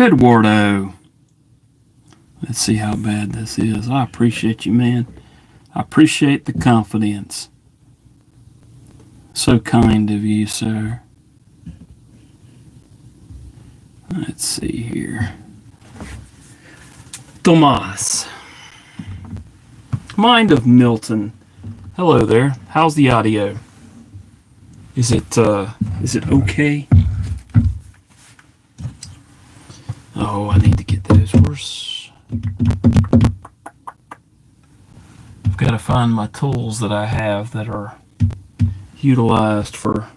Eduardo. Let's see how bad this is. I appreciate you, man. I appreciate the confidence. So kind of you, sir. Let's see here. Tomas. Mind of Milton. Hello there. How's the audio? Is it okay? Oh, I need to get those horse. I've got to find my tools that I have that are utilized for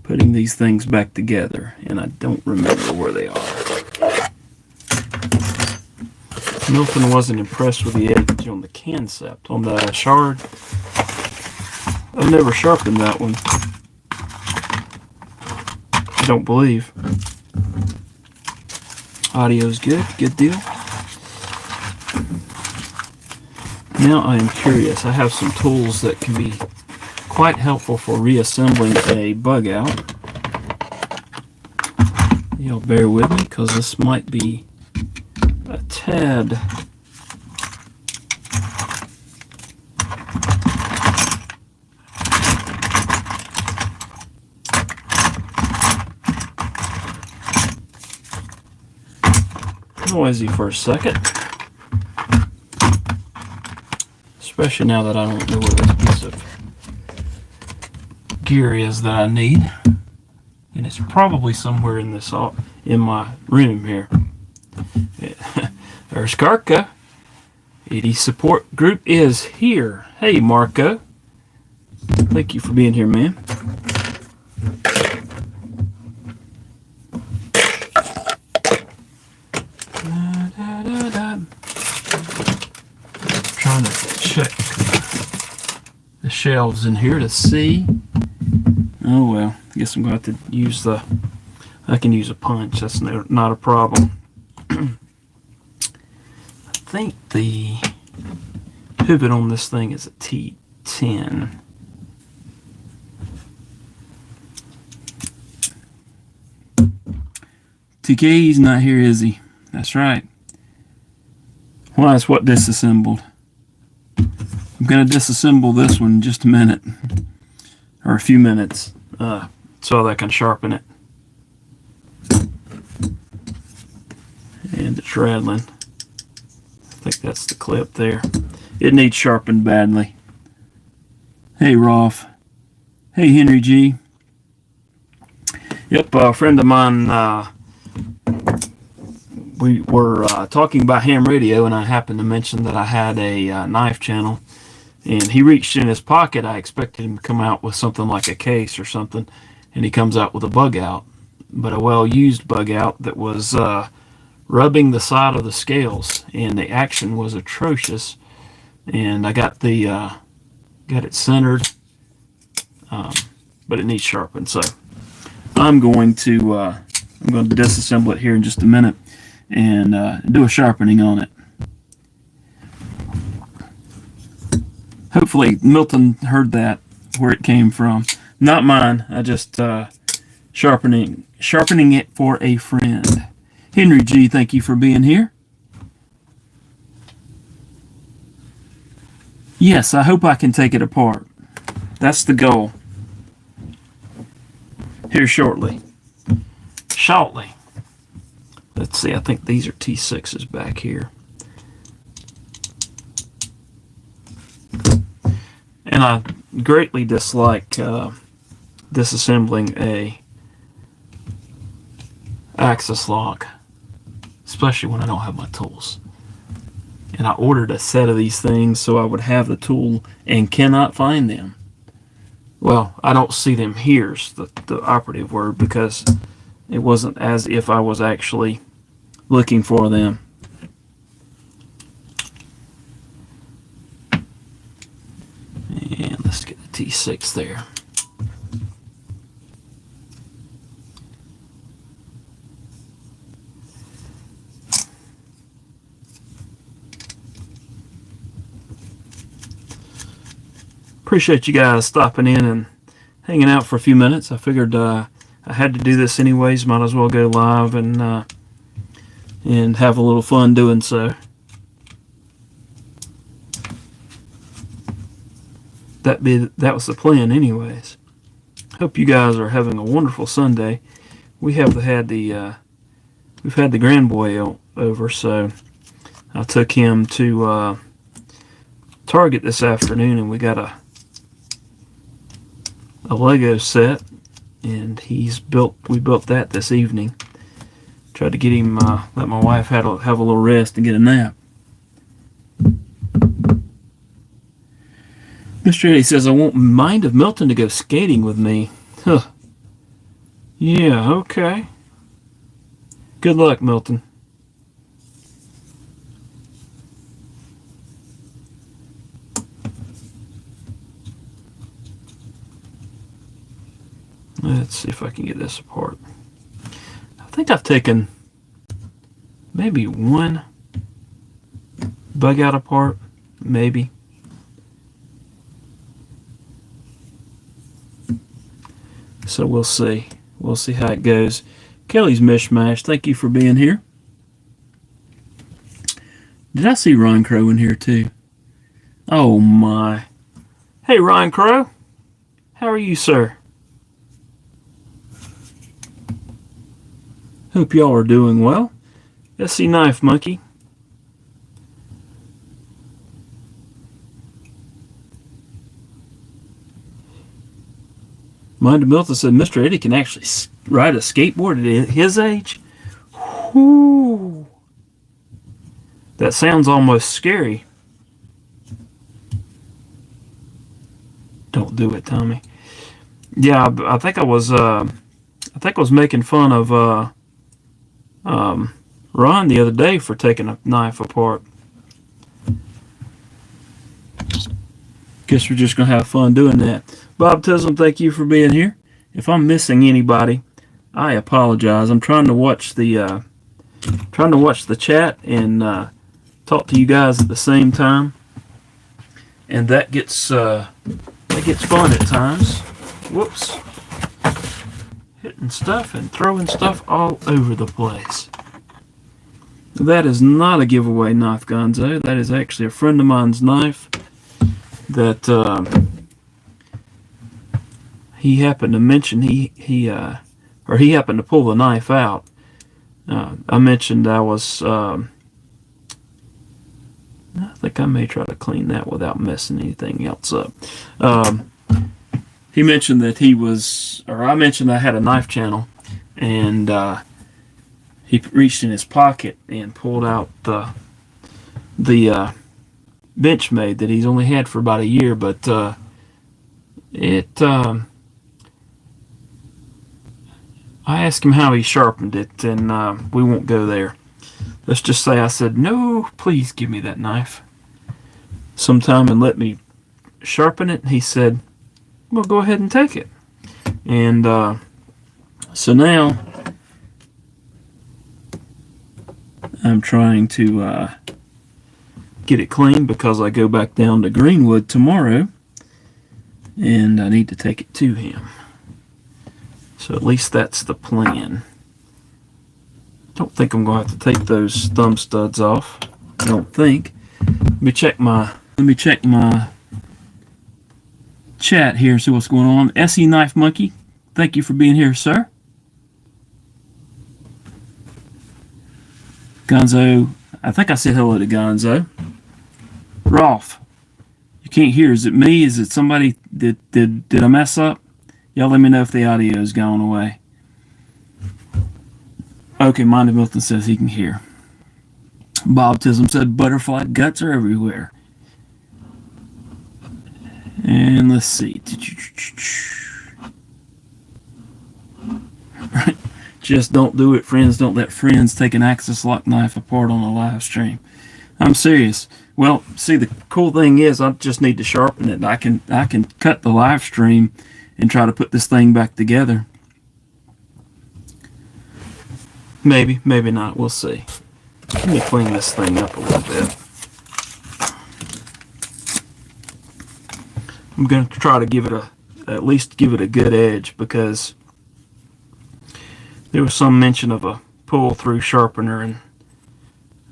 putting these things back together, and I don't remember where they are. Milton wasn't impressed with the edge on the concept. On the shard, I've never sharpened that one. I don't believe. Audio's good. Good deal. Now I am curious. I have some tools that can be quite helpful for reassembling a bug out. Y'all bear with me because this might be a tad noisy for a second, especially now that I don't know where this piece of gear is that I need, and it's probably somewhere in this in my room here. There's Karka. ED support group is here. Hey Marco, thank you for being here, man. Trying to check the shelves in here to see. Oh well, I guess I'm going to have to use I can use a punch. That's not a problem. I think the pivot on this thing is a T10. TK's not here, is he? That's right. Well, that's what disassembled. I'm going to disassemble this one in just a minute. Or a few minutes. So that I can sharpen it. And it's rattling. I think that's the clip there. It needs sharpened badly. Hey, Rolf. Hey, Henry G. Yep, a friend of mine, we were talking about ham radio, and I happened to mention that I had a knife channel. And he reached in his pocket. I expected him to come out with something like a case or something. And he comes out with a bug out. But a well-used bug out that was rubbing the side of the scales. And the action was atrocious. And I got it centered. But it needs sharpened. So I'm going to disassemble it here in just a minute. And do a sharpening on it. Hopefully Milton heard that, where it came from. Not mine. I just sharpening it for a friend. Henry G, thank you for being here. Yes, I hope I can take it apart. That's the goal. Here shortly. Let's see, I think these are T6s back here. And I greatly dislike disassembling a axis lock, especially when I don't have my tools. And I ordered a set of these things so I would have the tool and cannot find them. Well, I don't see them here's the operative word, because it wasn't as if I was actually looking for them. And let's get the T6 there. Appreciate you guys stopping in and hanging out for a few minutes. I figured I had to do this anyways. Might as well go live and and have a little fun doing so. That was the plan anyways. Hope you guys are having a wonderful Sunday. We've had the grand boy over, so I took him to Target this afternoon, and we got a Lego set, and we built that this evening. Tried to get him, let my wife have a little rest and get a nap. Mr. Eddie says, I won't mind of Milton to go skating with me. Huh. Yeah, okay. Good luck, Milton. Let's see if I can get this apart. I think I've taken maybe one bug out apart, maybe. So we'll see. We'll see how it goes. Kelly's Mishmash, thank you for being here. Did I see Ron Crow in here too? Oh my. Hey Ron Crow, how are you, sir? Hope y'all are doing well. Let's see Knife Monkey. Mind Milton said Mr. Eddie can actually ride a skateboard at his age. Whoo. That sounds almost scary. Don't do it, Tommy. Yeah, I think I was making fun of Ron the other day for taking a knife apart. Guess we're just gonna have fun doing that. Bob Tism, thank you for being here. If I'm missing anybody, I apologize. I'm trying to watch the chat and talk to you guys at the same time, and that gets fun at times. Whoops! Hitting stuff and throwing stuff all over the place. That is not a giveaway knife, Gonzo. That is actually a friend of mine's knife that he happened to mention. He happened to pull the knife out. I mentioned I was. I think I may try to clean that without messing anything else up. He mentioned that I mentioned I had a knife channel, and he reached in his pocket and pulled out the Benchmade that he's only had for about a year, but I asked him how he sharpened it, and we won't go there. Let's just say I said, no, please give me that knife sometime and let me sharpen it. He said, well, go ahead and take it. And so now I'm trying to get it clean because I go back down to Greenwood tomorrow, and I need to take it to him. So at least that's the plan. Don't think I'm going to have to take those thumb studs off. I don't think. Let me check my chat here and see what's going on. SE Knife Monkey, thank you for being here, sir. Gonzo, I think I said hello to Gonzo. Rolf, you can't hear. Is it me? Is it somebody? Did I mess up? Y'all let me know if the audio is going away. Okay, Monty Milton says he can hear. Bob Tism said butterfly guts are everywhere. And let's see. Just don't do it, friends. Don't let friends take an Axis lock knife apart on a live stream. I'm serious. Well, see, the cool thing is I just need to sharpen it. I can cut the live stream and try to put this thing back together. Maybe, maybe not. We'll see. Let me clean this thing up a little bit. I'm going to try to at least give it a good edge, because there was some mention of a pull-through sharpener, and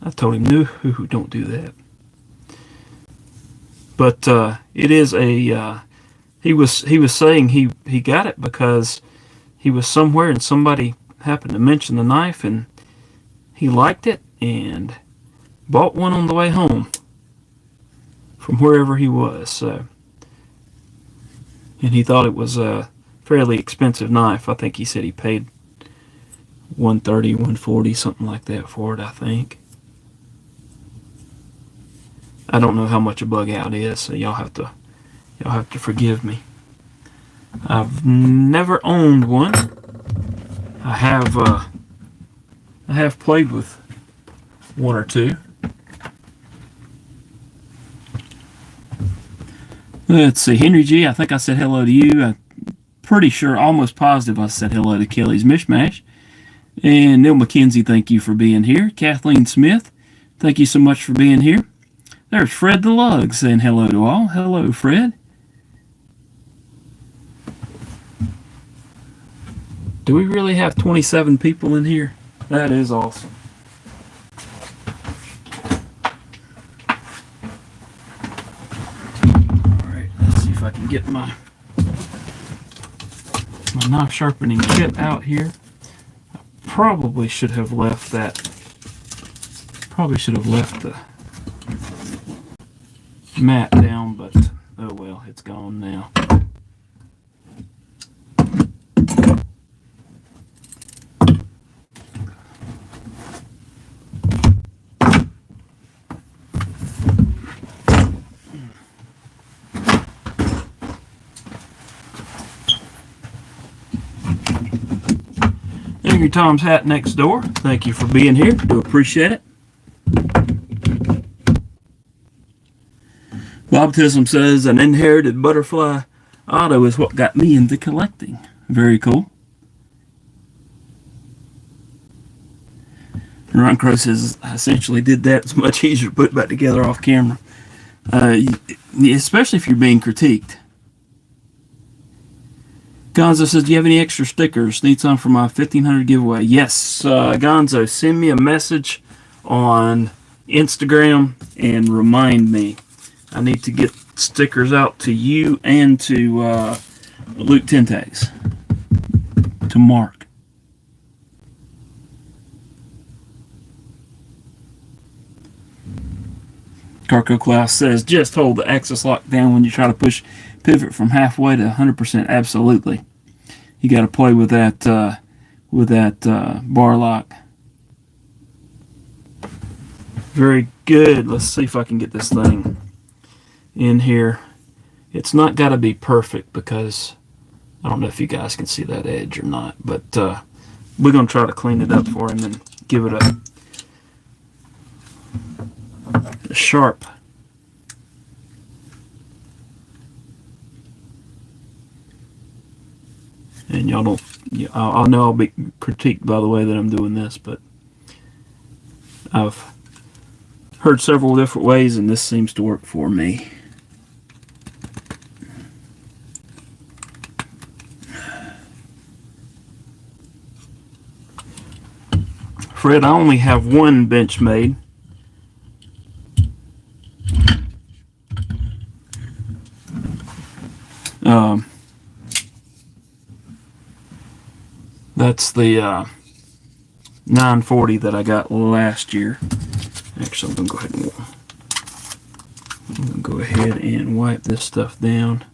I told him, no, don't do that. But it is a. He was saying he got it because he was somewhere and somebody happened to mention the knife and he liked it and bought one on the way home from wherever he was. So, and he thought it was a fairly expensive knife. I think he said he paid $130, $140, something like that for it, I think. I don't know how much a bug out is, so y'all have to forgive me. I've never owned one. I have played with one or two. Let's see, Henry G, I think I said hello to you. I'm pretty sure, almost positive I said hello to Kelly's Mishmash. And Neil McKenzie, thank you for being here. Kathleen Smith, thank you so much for being here. There's Fred the Lug saying hello to all. Hello, Fred. Do we really have 27 people in here? That is awesome. Alright, let's see if I can get my knife sharpening kit out here. I probably should have left that. Probably should have left the mat down, but oh well, it's gone now. Angry Tom's Hat next door. Thank you for being here. Do appreciate it. Bob Tislam says, an inherited butterfly auto is what got me into collecting. Very cool. Ron Crow says, I essentially did that. It's much easier to put back together off camera. Especially if you're being critiqued. Gonzo says, do you have any extra stickers? Need some for my 1500 giveaway. Yes, Gonzo, send me a message on Instagram and remind me. I need to get stickers out to you and to Luke Tentags. To Mark. Carco Klaus says, just hold the axis lock down when you try to push pivot from halfway to 100%. Absolutely. You got to play with that bar lock. Very good. Let's see if I can get this thing in here. It's not got to be perfect because I don't know if you guys can see that edge or not, but we're going to try to clean it up for him and give it a sharp. And y'all don't, I know I'll be critiqued by the way that I'm doing this, but I've heard several different ways and this seems to work for me. Fred, I only have one bench made. That's the 940 that I got last year. Actually, I'm going to go ahead and wipe this stuff down.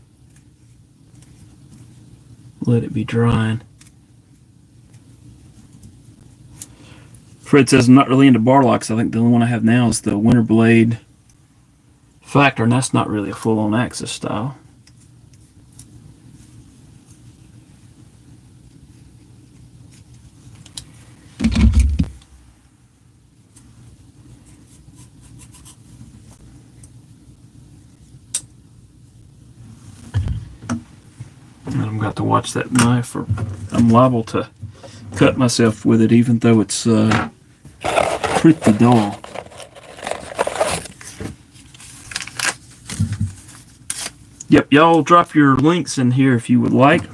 Let it be drying. Fred says, I'm not really into bar locks. I think the only one I have now is the Winter Blade Factor, and that's not really a full-on Axis style. And I've got to watch that knife or I'm liable to cut myself with it even though it's pretty dull. Yep, y'all drop your links in here if you would like.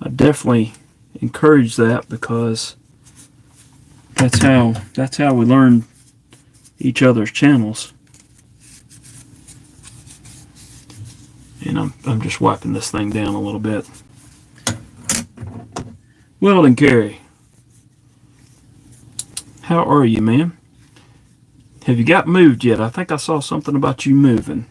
I definitely encourage that because that's how we learn each other's channels. And I'm just wiping this thing down a little bit. Weldon Carey, how are you, man? Have you got moved yet? I think I saw something about you moving.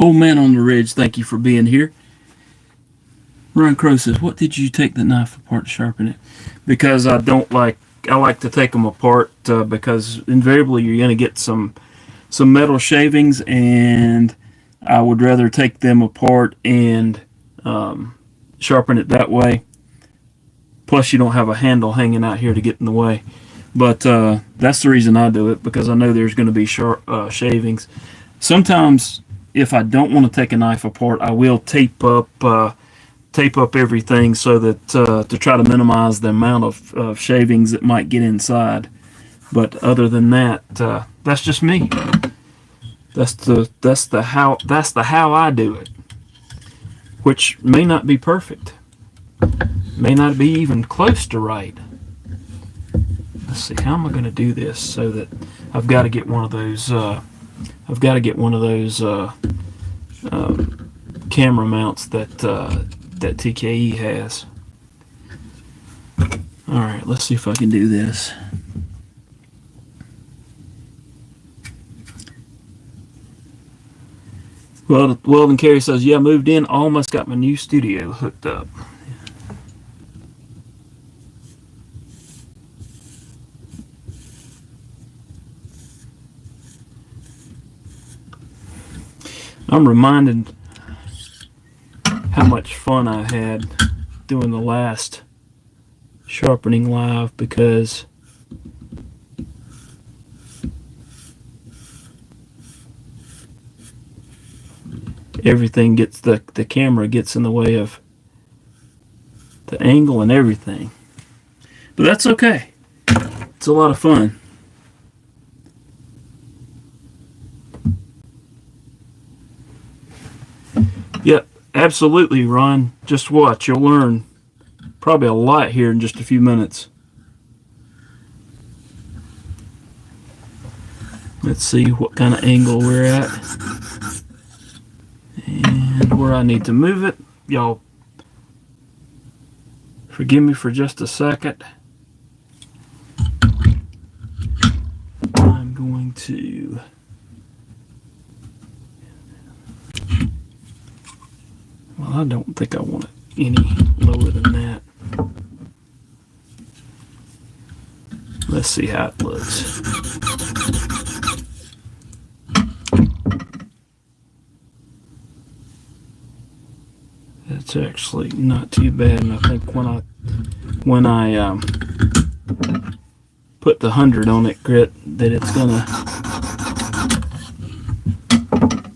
Old Man on the Ridge, thank you for being here. Ron Crow says, what did you take the knife apart to sharpen it? Because I like to take them apart because invariably you're going to get some metal shavings, and I would rather take them apart and sharpen it that way. Plus you don't have a handle hanging out here to get in the way. But that's the reason I do it, because I know there's going to be shavings. Sometimes if I don't want to take a knife apart, I will tape up everything so that to try to minimize the amount of shavings that might get inside. But other than that, that's just me. That's the how I do it, which may not be perfect, may not be even close to right. Let's see, how am I going to do this so that I've got to get one of those. Camera mounts that TKE has. All right, let's see if I can do this. Well, Weldon Carey says, yeah, I moved in, almost got my new studio hooked up. I'm reminded how much fun I had doing the last Sharpening Live, because everything gets, the camera gets in the way of the angle and everything. But that's okay. It's a lot of fun. Yep, absolutely, Ron. Just watch. You'll learn probably a lot here in just a few minutes. Let's see what kind of angle we're at and where I need to move it. Y'all forgive me for just a second. I'm going to... Well, I don't think I want it any lower than that. Let's see how it looks. That's actually not too bad, and I think when I put the 100 on it grit, that it's gonna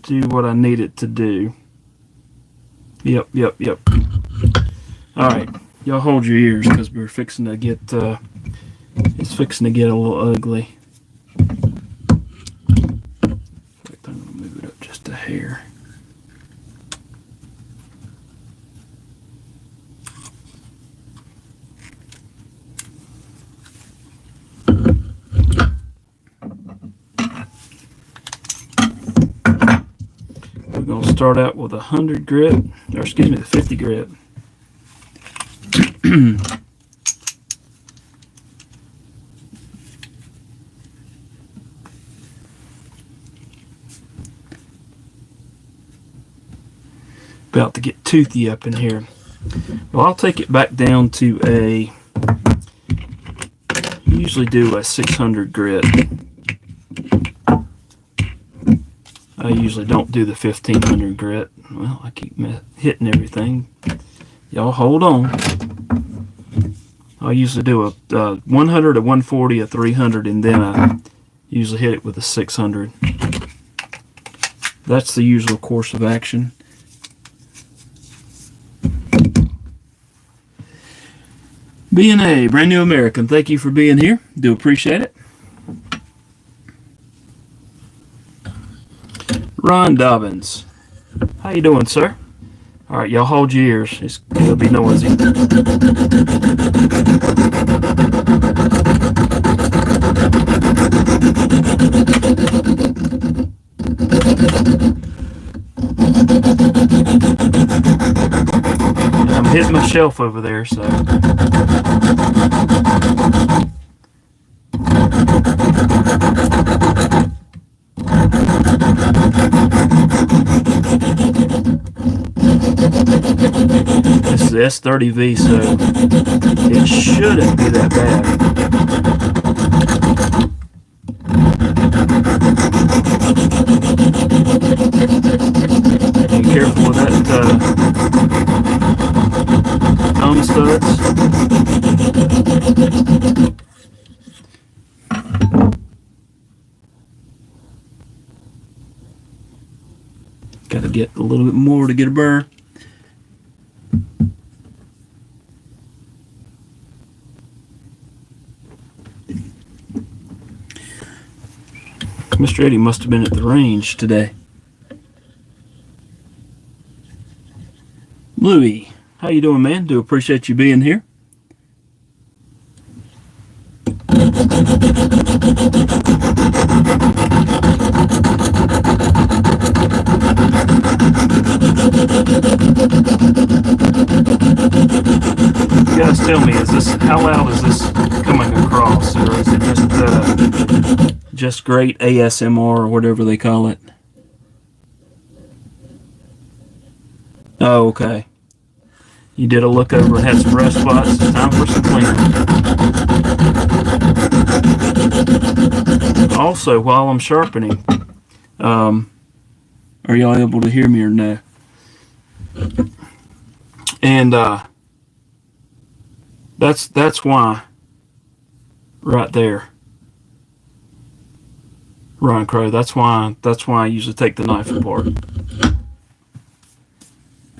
do what I need it to do. Yep. Alright, y'all hold your ears, because we're fixing to get, it's fixing to get a little ugly. In fact, I'm going to move it up just a hair. We're going to start out with 100 grit, or excuse me, the 50 grit. About to get toothy up in here. Well, I'll take it back down to a, usually do a 600 grit. I usually don't do the 1500 grit. Well, I keep hitting everything. Y'all hold on. I usually do a 100, a 140, a 300, and then I usually hit it with a 600. That's the usual course of action. B&A, Brand New American, thank you for being here. Do appreciate it. Ron Dobbins. How you doing, sir? All right, y'all hold your ears. It'll be noisy. I'm hitting my shelf over there, so. This is S30V, so it shouldn't be that bad. Be careful with that thumb studs. Got to get a little bit more to get a burr. Mr. Eddie must have been at the range today. Louie, how you doing, man? Do appreciate you being here. You guys tell me, how loud is this coming across, or is it just great ASMR or whatever they call it? Oh, okay. You did a look over and had some rust spots. It's time for some cleaning. Also, while I'm sharpening, are y'all able to hear me or no? And that's why, right there, Ron Crow. That's why I usually take the knife apart.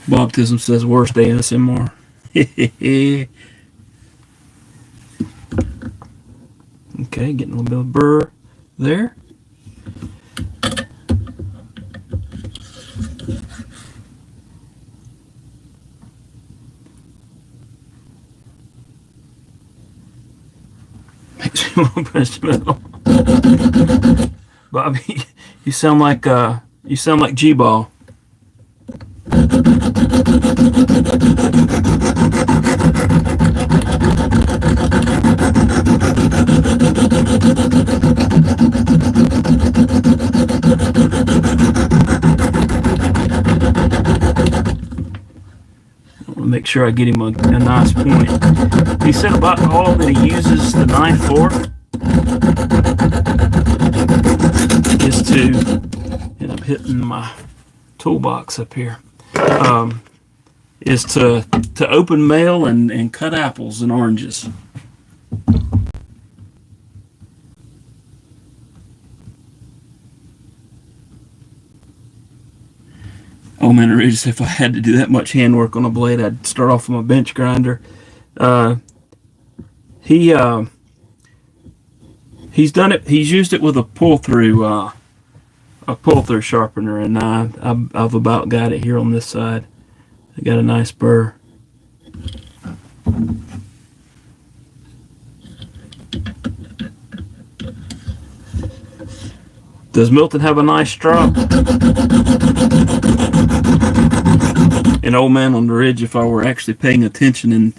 Baptism says worst ASMR. Okay, getting a little bit of burr there. Makes me want to punch the metal. Bobby, you sound like G-Ball. Make sure I get him a nice point. He said about all that he uses the knife for is to, and I'm hitting my toolbox up here, is to open mail and cut apples and oranges. Oh man, if I had to do that much handwork on a blade, I'd start off with my bench grinder. He's done it. He's used it with a pull-through sharpener, and I've about got it here on this side. I got a nice burr. Does Milton have a nice straw? An old man on the ridge, if I were actually paying attention in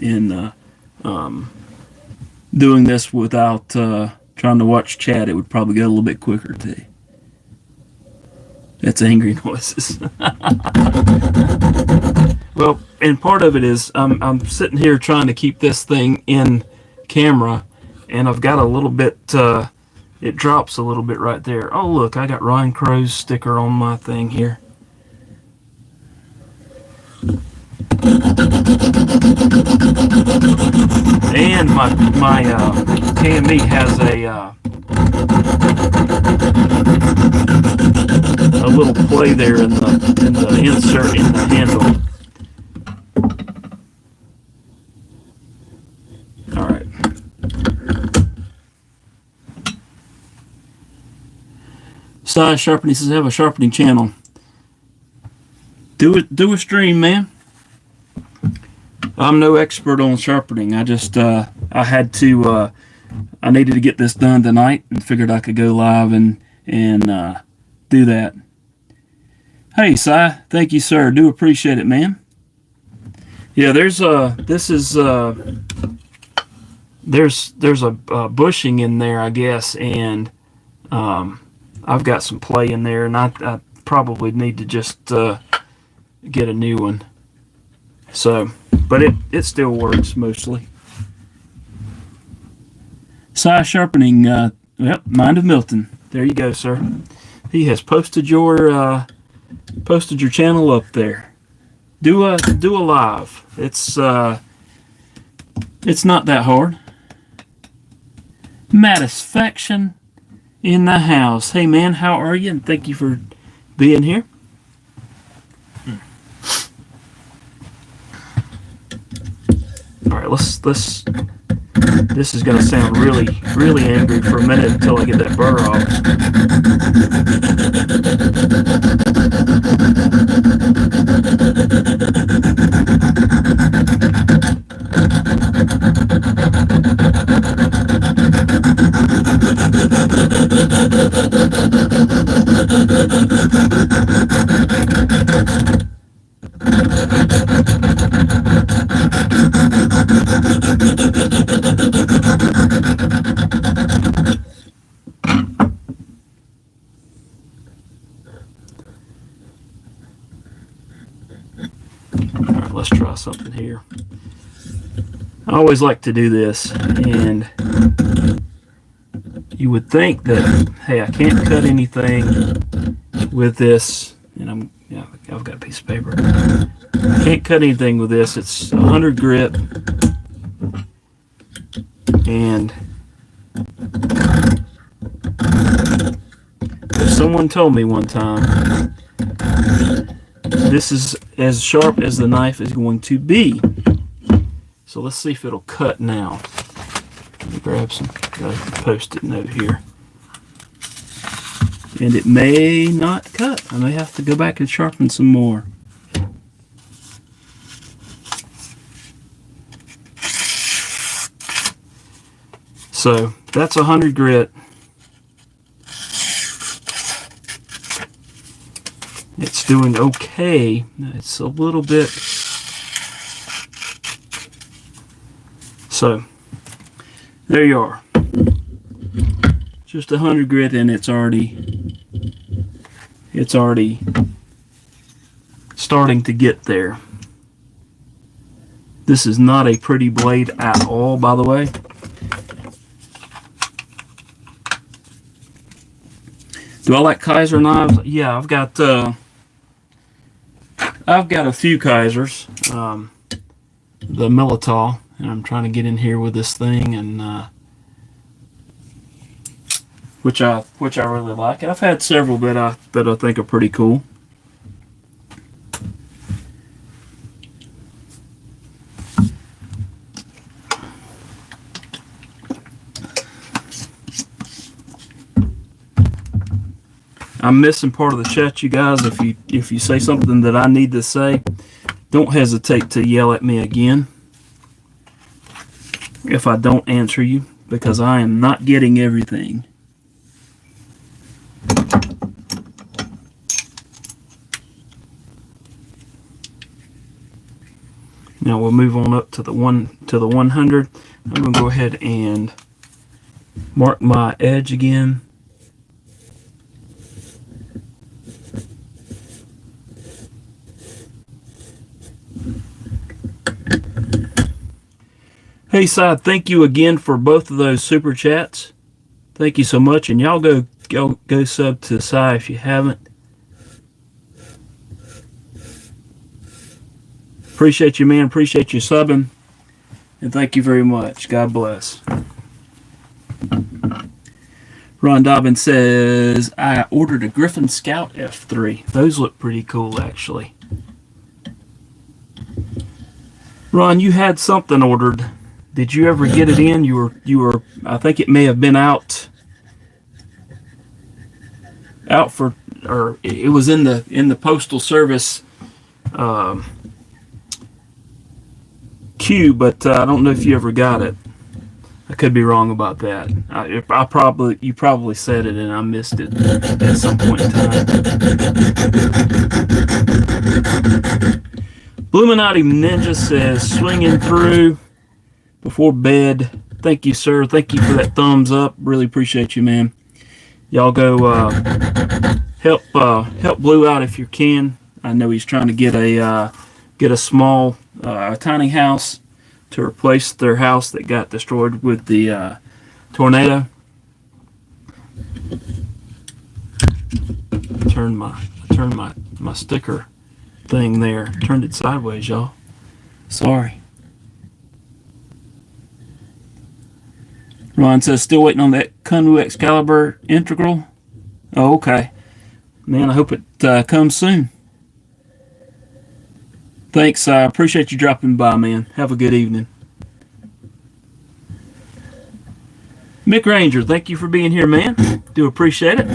doing this without trying to watch chat, it would probably go a little bit quicker too. That's angry noises. Well, and part of it is I'm sitting here trying to keep this thing in camera, and I've got a little bit, it drops a little bit right there. Oh look, I got Ryan Crow's sticker on my thing here. And my KME has a little play there in the insert in the handle. All right. Size Sharpening says, have a sharpening channel. Do a stream, man. I'm no expert on sharpening. I just I had to I needed to get this done tonight and figured I could go live and do that. Hey, Si, thank you, sir. Do appreciate it, man. Yeah, there's a bushing in there, I guess, and I've got some play in there, and I probably need to just get a new one. So, but it still works mostly. Size Sharpening, yep, Mind of Milton. There you go, sir. He has posted your channel up there. Do a live. It's not that hard. Matisfaction in the house. Hey man, how are you? And thank you for being here. All right, let's. This is gonna sound really angry for a minute until I get that burr off. Alright, let's try something here. I always like to do this, and you would think that, hey, I can't cut anything with this, and I've got a piece of paper. I can't cut anything with this. It's 100 grit, and someone told me one time, this is as sharp as the knife is going to be. So let's see if it'll cut now. Let me grab some Post-it note here. And it may not cut. I may have to go back and sharpen some more. So that's 100 grit. It's doing okay. It's a little bit. So there you are. Just 100 grit, and it's already starting to get there. This is not a pretty blade at all, by the way. Do I like Kaiser knives? Yeah, I've got a few Kaisers, the Militol, and I'm trying to get in here with this thing, and which I really like. I've had several that I think are pretty cool. I'm missing part of the chat, you guys. If you say something that I need to say, don't hesitate to yell at me again if I don't answer you, because I am not getting everything. Now we'll move on up to the 100. I'm going to go ahead and mark my edge again. Hey, Side, thank you again for both of those super chats. Thank you so much, and y'all go sub to Side if you haven't. Appreciate you, man. Appreciate you subbing, and thank you very much. God bless. Ron Dobbins says, I ordered a Griffin Scout F3. Those look pretty cool, actually. Ron, you had something ordered. Did you ever get it in? You were. I think it may have been out out for, or it was in the Postal Service queue, but I don't know if you ever got it. I could be wrong about that. You probably said it and I missed it at some point in time. Bluminati Ninja says, swinging through before bed. Thank you, sir. Thank you for that thumbs up. Really appreciate you, man. Y'all go help Blue out if you can. I know he's trying to get a small tiny house to replace their house that got destroyed with the tornado. I turned my sticker thing there. Turned it sideways, y'all. Sorry. Ron says, still waiting on that Kunwu Excalibur integral. Oh, okay. Man, I hope it comes soon. Thanks. I appreciate you dropping by, man. Have a good evening. Mick Ranger, thank you for being here, man. Do appreciate it.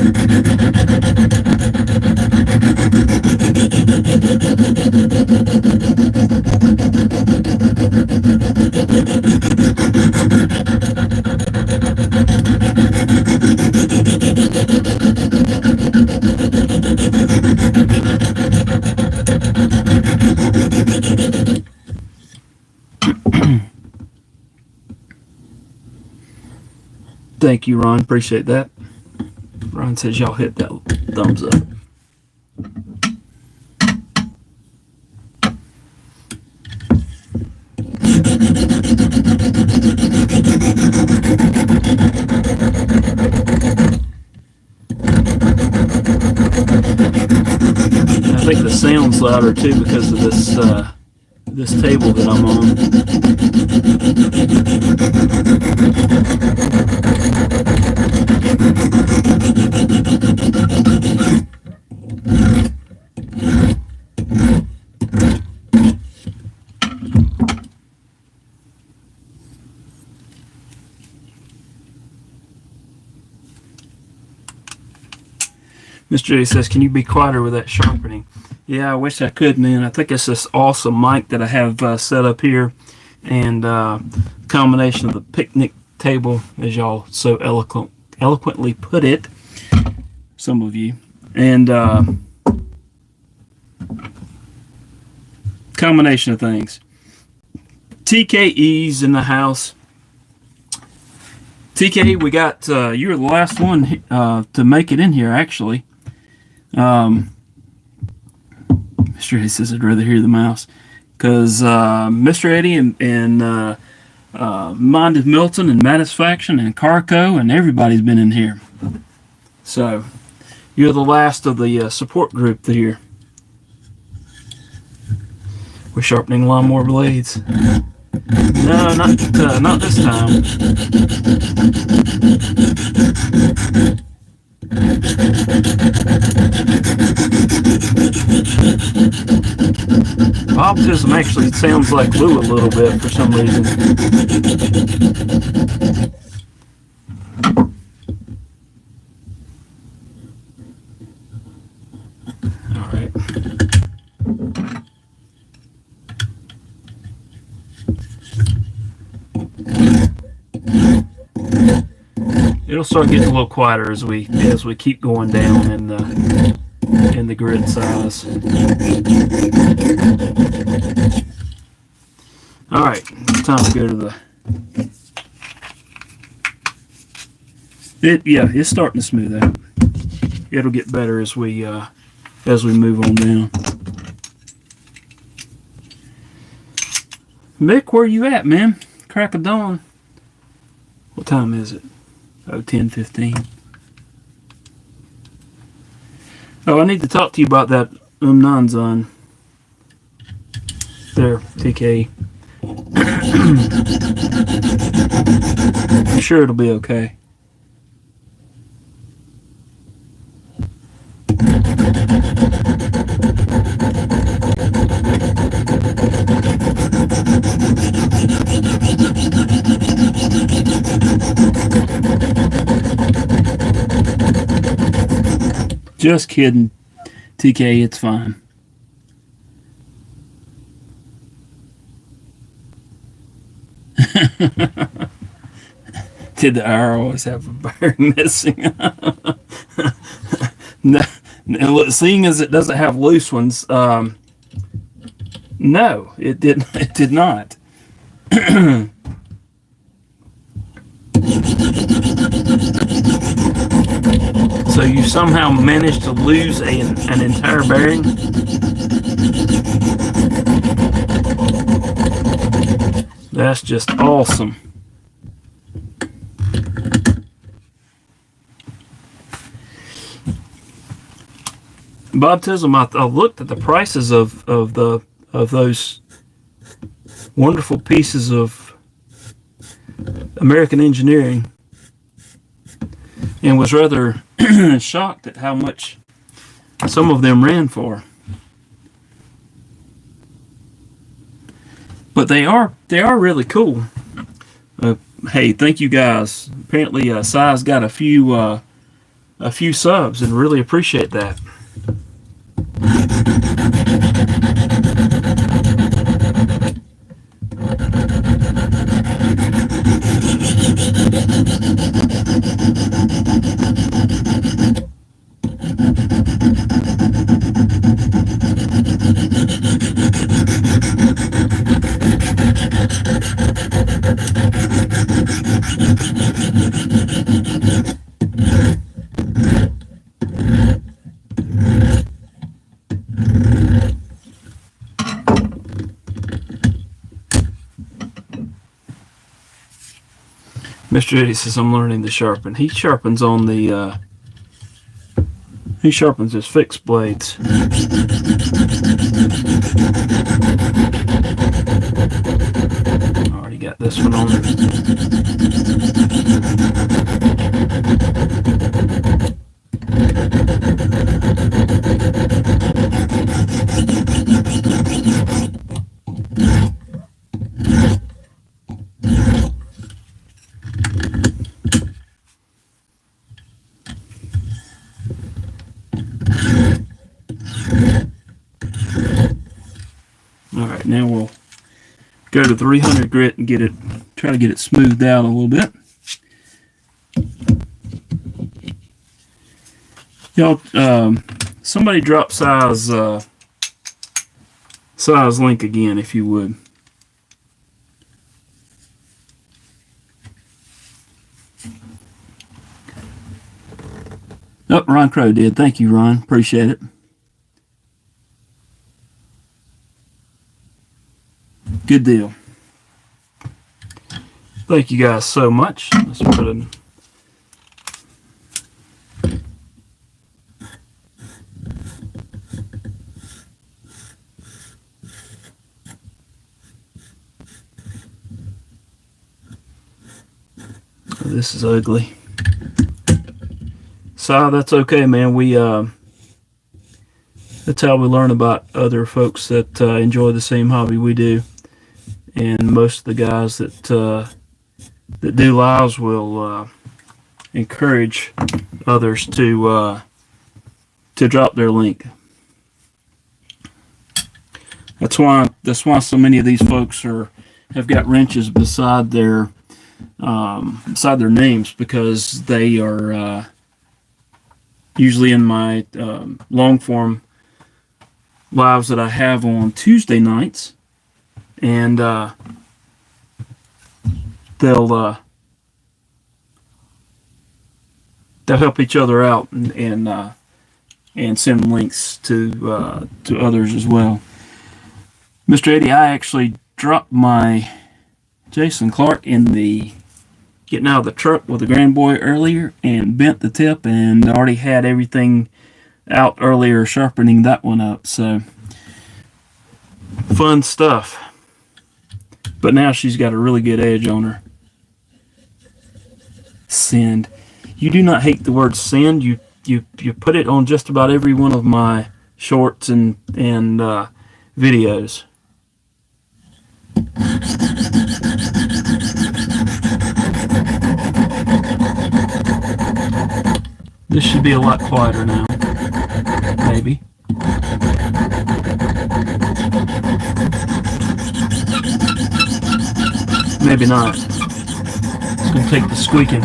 Thank you, Ron. Appreciate that. Ron says y'all hit that thumbs up. I think the sound's louder too because of this table that I'm on. Mr. J says, can you be quieter with that sharpening? Yeah, I wish I could, man. I think it's this awesome mic that I have set up here, and combination of the picnic table, as y'all so eloquently put it, some of you, and combination of things. TKE's in the house. TK, we got you were the last one to make it in here, actually. Mr. Eddie says I'd rather hear the mouse, because Mr. Eddie and Minded Milton and Matisfaction and Carco and everybody's been in here. So you're the last of the support group here. We're sharpening lawnmower blades. No, not this time. Optimism actually sounds like Lou a little bit for some reason. All right. It'll start getting a little quieter as we keep going down in the grid size. All right, it's time to go to the. It's starting to smooth out. It'll get better as we move on down. Mick, where you at, man? Crack of dawn. What time is it? Oh, 10:15. Oh, I need to talk to you about that Nanzan. There, TK. I'm sure it'll be okay. Just kidding, TK. It's fine. Did the IR always have a bearing missing? No, seeing as it doesn't have loose ones, no, it did. It did not. So you somehow managed to lose an entire bearing? That's just awesome. Bob Tism, I looked at the prices of those wonderful pieces of American engineering, and was rather shocked at how much some of them ran for. But they are really cool. Hey, thank you guys. Apparently, Si's got a few subs, and really appreciate that. Mr. Eddie says, I'm learning to sharpen. He sharpens on the, he sharpens his fixed blades. Already got this one on. Alright, now we'll go to 300 grit and try to get it smoothed out a little bit. Y'all, somebody drop size link again, if you would. Oh, Ron Crow did. Thank you, Ron. Appreciate it. Good deal. Thank you guys so much. Let's put it. Oh, this is ugly. So that's okay, man. That's how we learn about other folks that enjoy the same hobby we do. And most of the guys that do lives will encourage others to drop their link. That's why so many of these folks have got wrenches beside their names, because they are usually in my long form lives that I have on Tuesday nights. And they'll help each other out and send links to others as well. Mr. Eddie, I actually dropped my Jason Clark in the getting out of the truck with the Grand Boy earlier and bent the tip, and already had everything out earlier sharpening that one up. So fun stuff. But now she's got a really good edge on her. Send. You do not hate the word send. You put it on just about every one of my shorts and videos. This should be a lot quieter now. maybe. Maybe not. It's going to take the squeaking.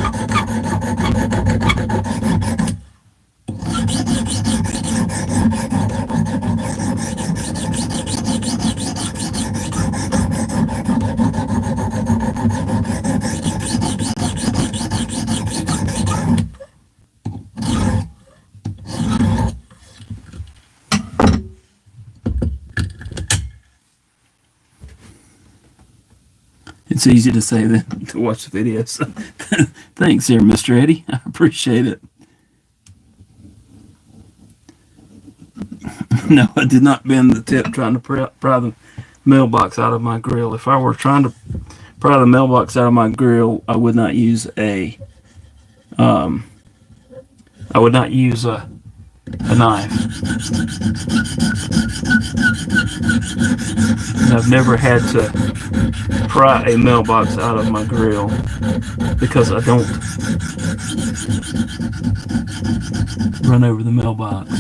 It's easy to say than to watch the videos. Thanks here, Mr. Eddie. I appreciate it. No, I did not bend the tip trying to pry the mailbox out of my grill. If I were trying to pry the mailbox out of my grill, I would not use a knife. And I've never had to pry a mailbox out of my grill because I don't run over the mailbox.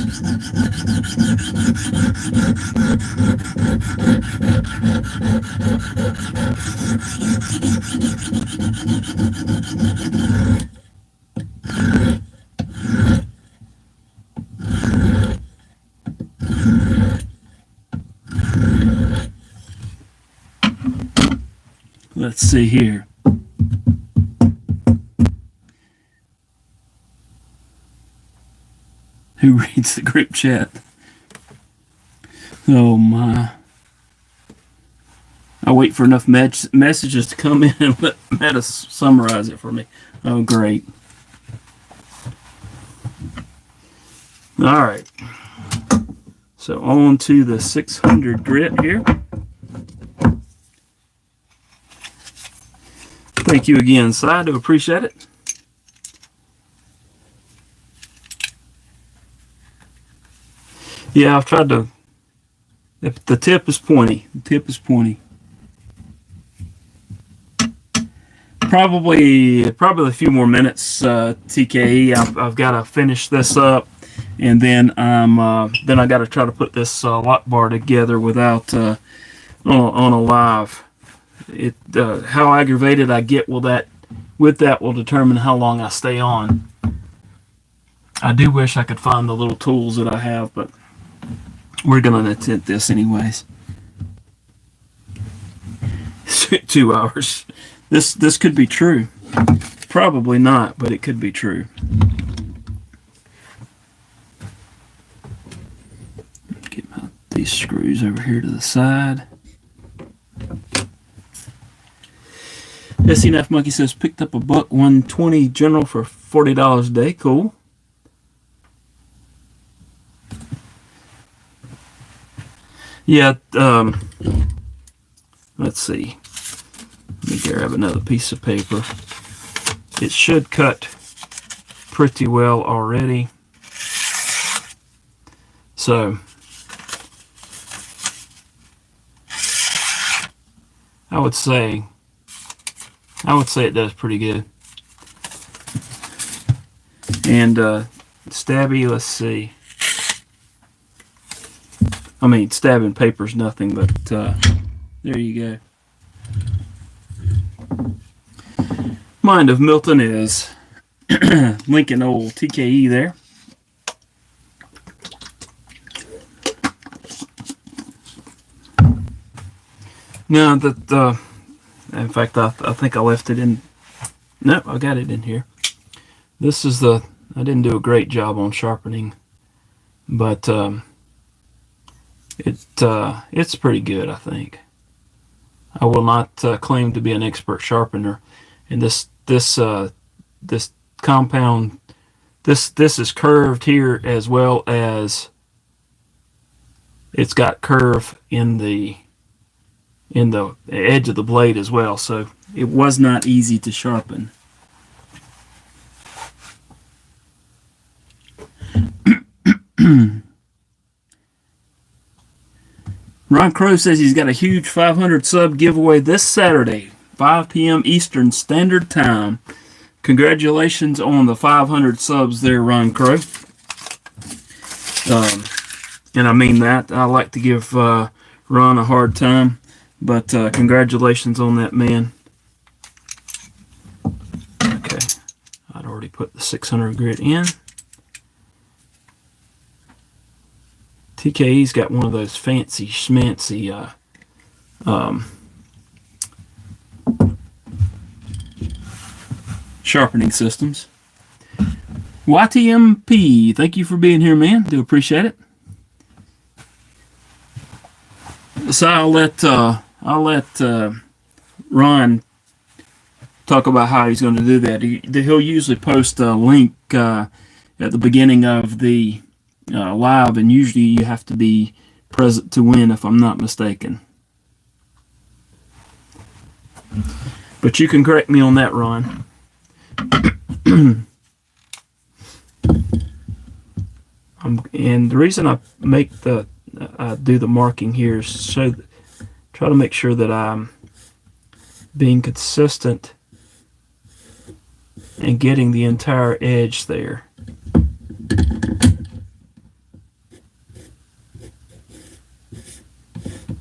Let's see here. Who reads the group chat? Oh my. I wait for enough messages to come in and let Meta summarize it for me. Oh, great. All right. So on to the 600 grit here. Thank you again, Si. I do appreciate it. Yeah, I've tried to. The tip is pointy. The tip is pointy. Probably a few more minutes, TKE. I've got to finish this up, and then I got to try to put this lock bar together without on a live. How aggravated I get with that will determine how long I stay on. I do wish I could find the little tools that I have, but we're going to attempt this anyways. 2 hours. This could be true. Probably not, but it could be true. Get these screws over here to the side. SCNF Monkey says picked up a buck 120 General for $40 a day. Cool. Yeah. Let's see. Let me grab another piece of paper. It should cut pretty well already. So I would say it does pretty good. And stabby, let's see. I mean, stabbing paper's nothing, but there you go. Mind of Milton is linking old TKE there. Now that, in fact, I think I left it in. Nope, I got it in here. This is I didn't do a great job on sharpening, but it's pretty good, I think. I will not claim to be an expert sharpener, and this compound, this is curved here as well as it's got curve in the edge of the blade as well, so it was not easy to sharpen. Ron Crow says he's got a huge 500 sub giveaway this Saturday, 5 p.m. Eastern Standard Time. Congratulations on the 500 subs there, Ron Crow. and I mean that. I like to give Ron a hard time, but congratulations on that, man. Okay, I'd already put the 600 grit in. TKE's got one of those fancy schmancy sharpening systems. YTMP, thank you for being here, man. Do appreciate it. So I'll let Ron talk about how he's going to do that. He'll usually post a link at the beginning of the live, and usually you have to be present to win, if I'm not mistaken. But you can correct me on that, Ron. And the reason I do the marking here is try to make sure that I'm being consistent and getting the entire edge there.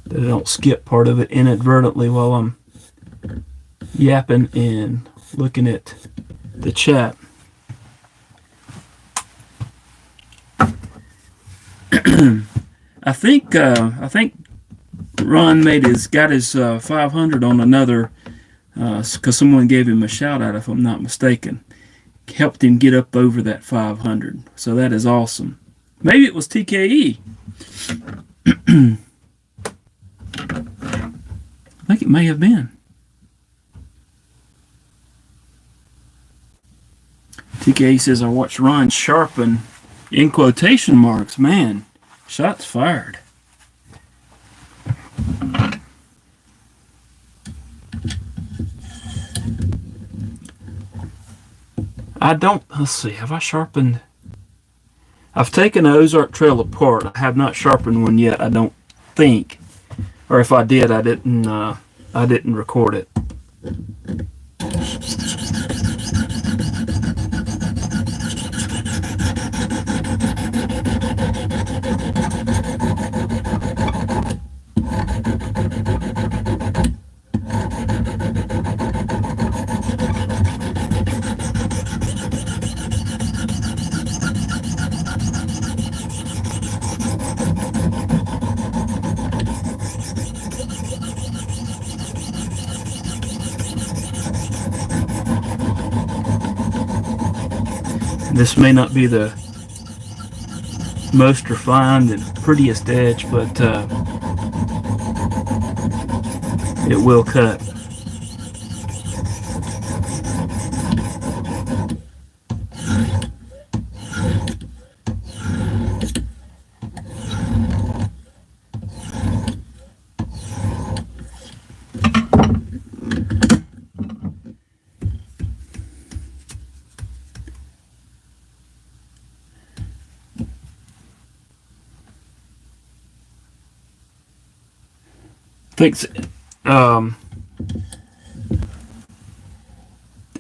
That I don't skip part of it inadvertently while I'm yapping and looking at the chat. I think Ron got his 500 on another because someone gave him a shout out, if I'm not mistaken. Helped him get up over that 500. So that is awesome. Maybe it was TKE. I think it may have been. TKE says, I watched Ron sharpen in quotation marks. Man, shots fired. Let's see, have I sharpened? I've taken the Ozark Trail apart. I have not sharpened one yet, I don't think. Or if I did, I didn't record it. This may not be the most refined and prettiest edge, but it will cut. Thanks.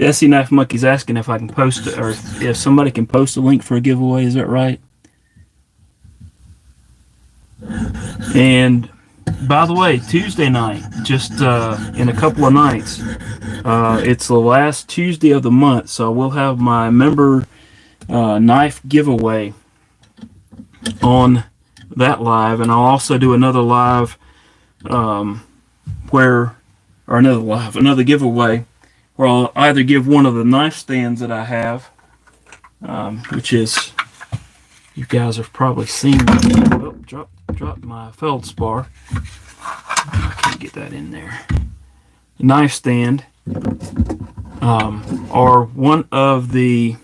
SC Knife Monkey's asking if I can post it, or if somebody can post a link for a giveaway. Is that right? And by the way, Tuesday night, just in a couple of nights, it's the last Tuesday of the month, so we'll have my member knife giveaway on that live, and I'll also do another live another giveaway where I'll either give one of the knife stands that I have, which is, you guys have probably seen. Oh, dropped my feldspar. I can't get that in there. The knife stand, or one of the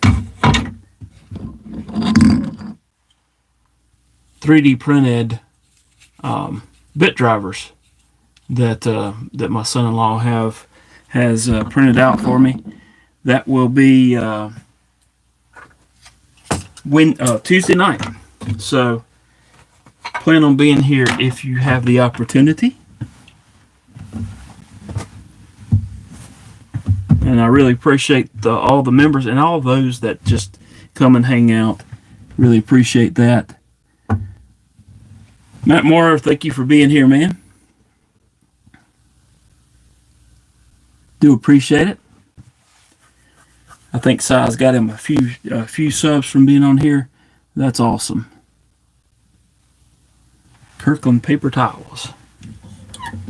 3D printed bit drivers that my son-in-law has printed out for me. That will be Tuesday night. So plan on being here if you have the opportunity. And I really appreciate all the members and all those that just come and hang out. Really appreciate that. Matt Moore, thank you for being here, man. Do appreciate it. I think Si's got him a few subs from being on here. That's awesome. Kirkland paper towels.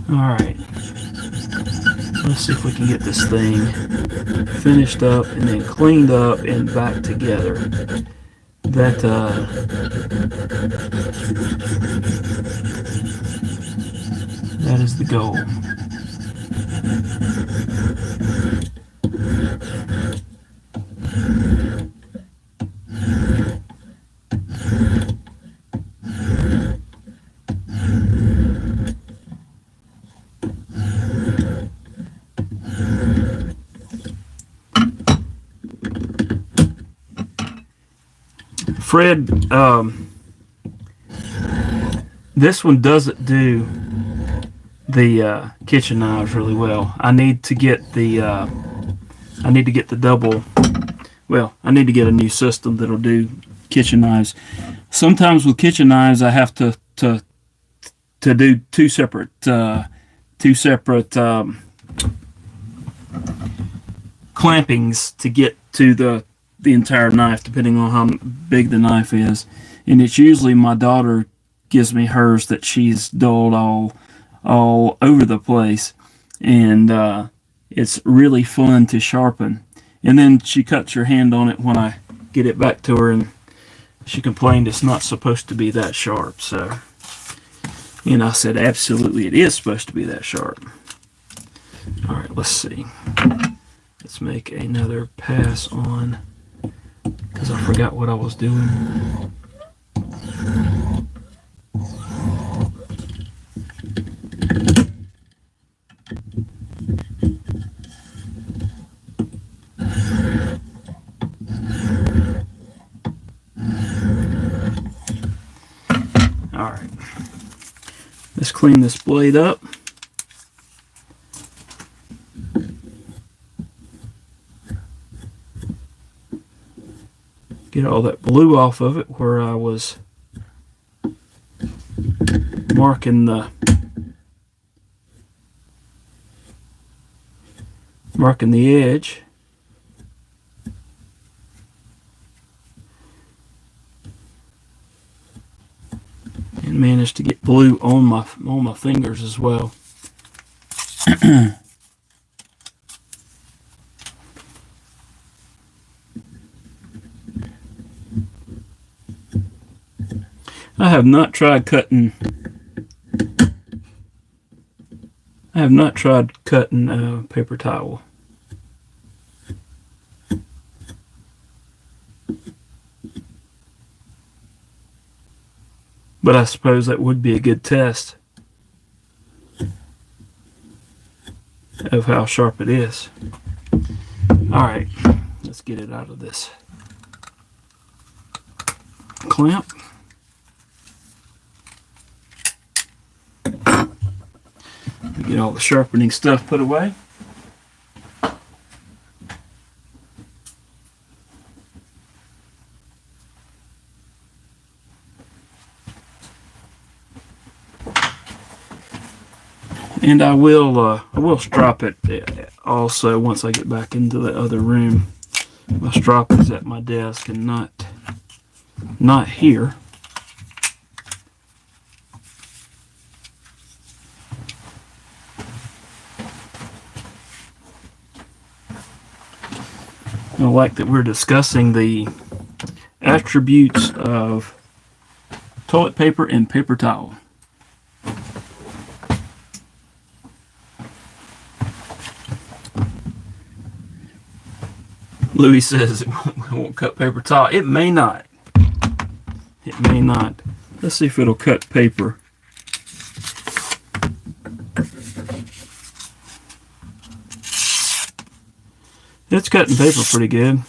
All right. Let's see if we can get this thing finished up and then cleaned up and back together. That is the goal. Fred, this one doesn't do the kitchen knives really well. I need to get the double. Well, I need to get a new system that'll do kitchen knives. Sometimes with kitchen knives, I have to do two separate clampings to get to the entire knife, depending on how big the knife is. And it's usually my daughter gives me hers that she's dulled all over the place, and it's really fun to sharpen. And then she cuts her hand on it when I get it back to her, and she complained it's not supposed to be that sharp. So, and I said absolutely it is supposed to be that sharp. All right, let's see. Let's make another pass on, because I forgot what I was doing. All right. Let's clean this blade up. Get all that blue off of it where I was marking the edge. And managed to get blue on my fingers as well. I have not tried cutting paper towel. But I suppose that would be a good test of how sharp it is. All right, let's get it out of this clamp. Get all the sharpening stuff put away. And I will strop it also once I get back into the other room. My strop is at my desk and not here. I like that we're discussing the attributes of toilet paper and paper towel. Louis says it won't cut paper towel. It may not. It may not. Let's see if it'll cut paper. It's cutting paper pretty good.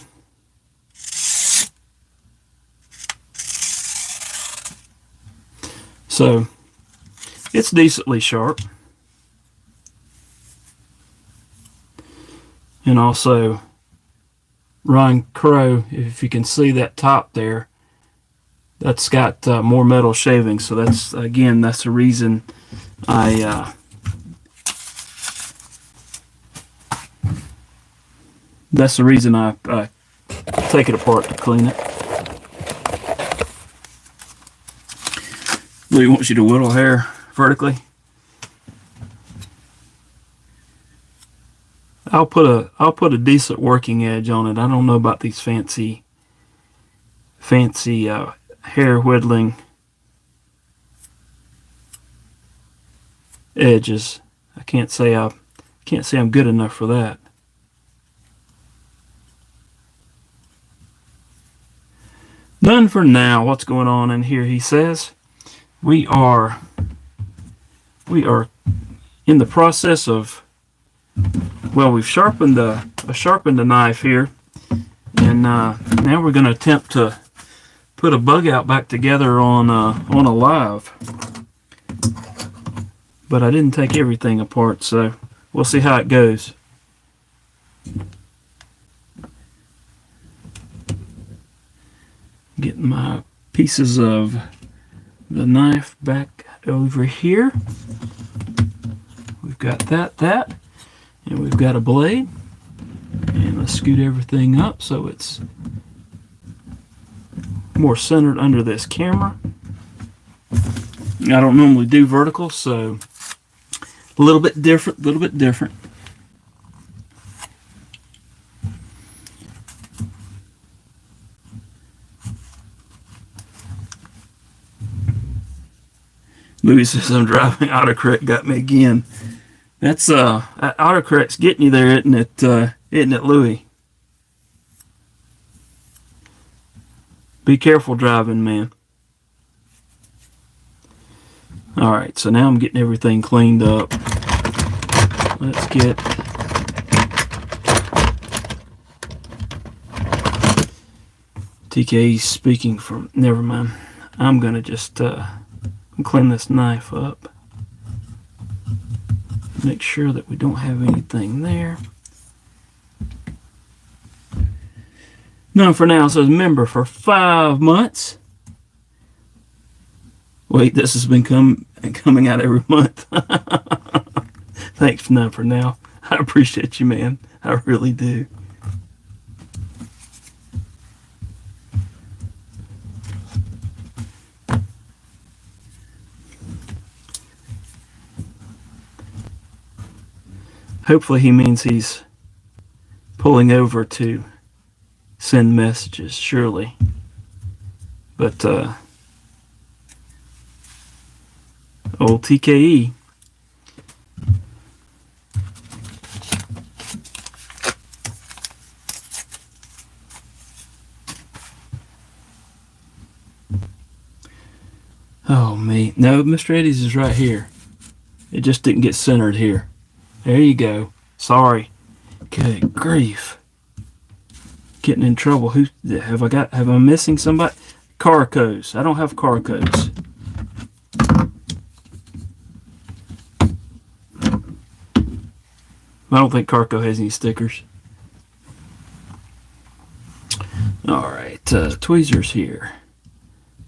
So it's decently sharp. And also Ryan Crow, if you can see that top there, That's got more metal shavings, so that's the reason I take it apart to clean it. Louis wants you to whittle hair vertically. I'll put a decent working edge on it. I don't know about these fancy hair whittling edges. I can't say I'm good enough for that. None for now. What's going on in here? He says we are in the process of, well, we've sharpened the knife here, and now we're going to attempt to put a bug out back together on a live. But I didn't take everything apart, so we'll see how it goes. Getting my pieces of the knife back over here. We've got that, and we've got a blade. And let's scoot everything up so it's more centered under this camera. I don't normally do vertical, so a little bit different. Louis says I'm driving. Autocorrect got me again. That's autocorrect's getting you there, isn't it, Louis? Be careful driving, man. All right, so now I'm getting everything cleaned up. Let's get TK speaking from. Never mind. I'm gonna just clean this knife up. Make sure that we don't have anything there. None for now. Says member for 5 months. Wait, this has been coming out every month. Thanks, none for now. I appreciate you, man. I really do. Hopefully he means he's pulling over to send messages, surely. But old TKE. Oh, me. No, Mr. Eddie's is right here. It just didn't get centered here. There you go. Sorry. Good grief. Getting in trouble. Who have I got? Have I missing somebody? Carcos. I don't have Carcos. I don't think Carco has any stickers. All right, tweezers here.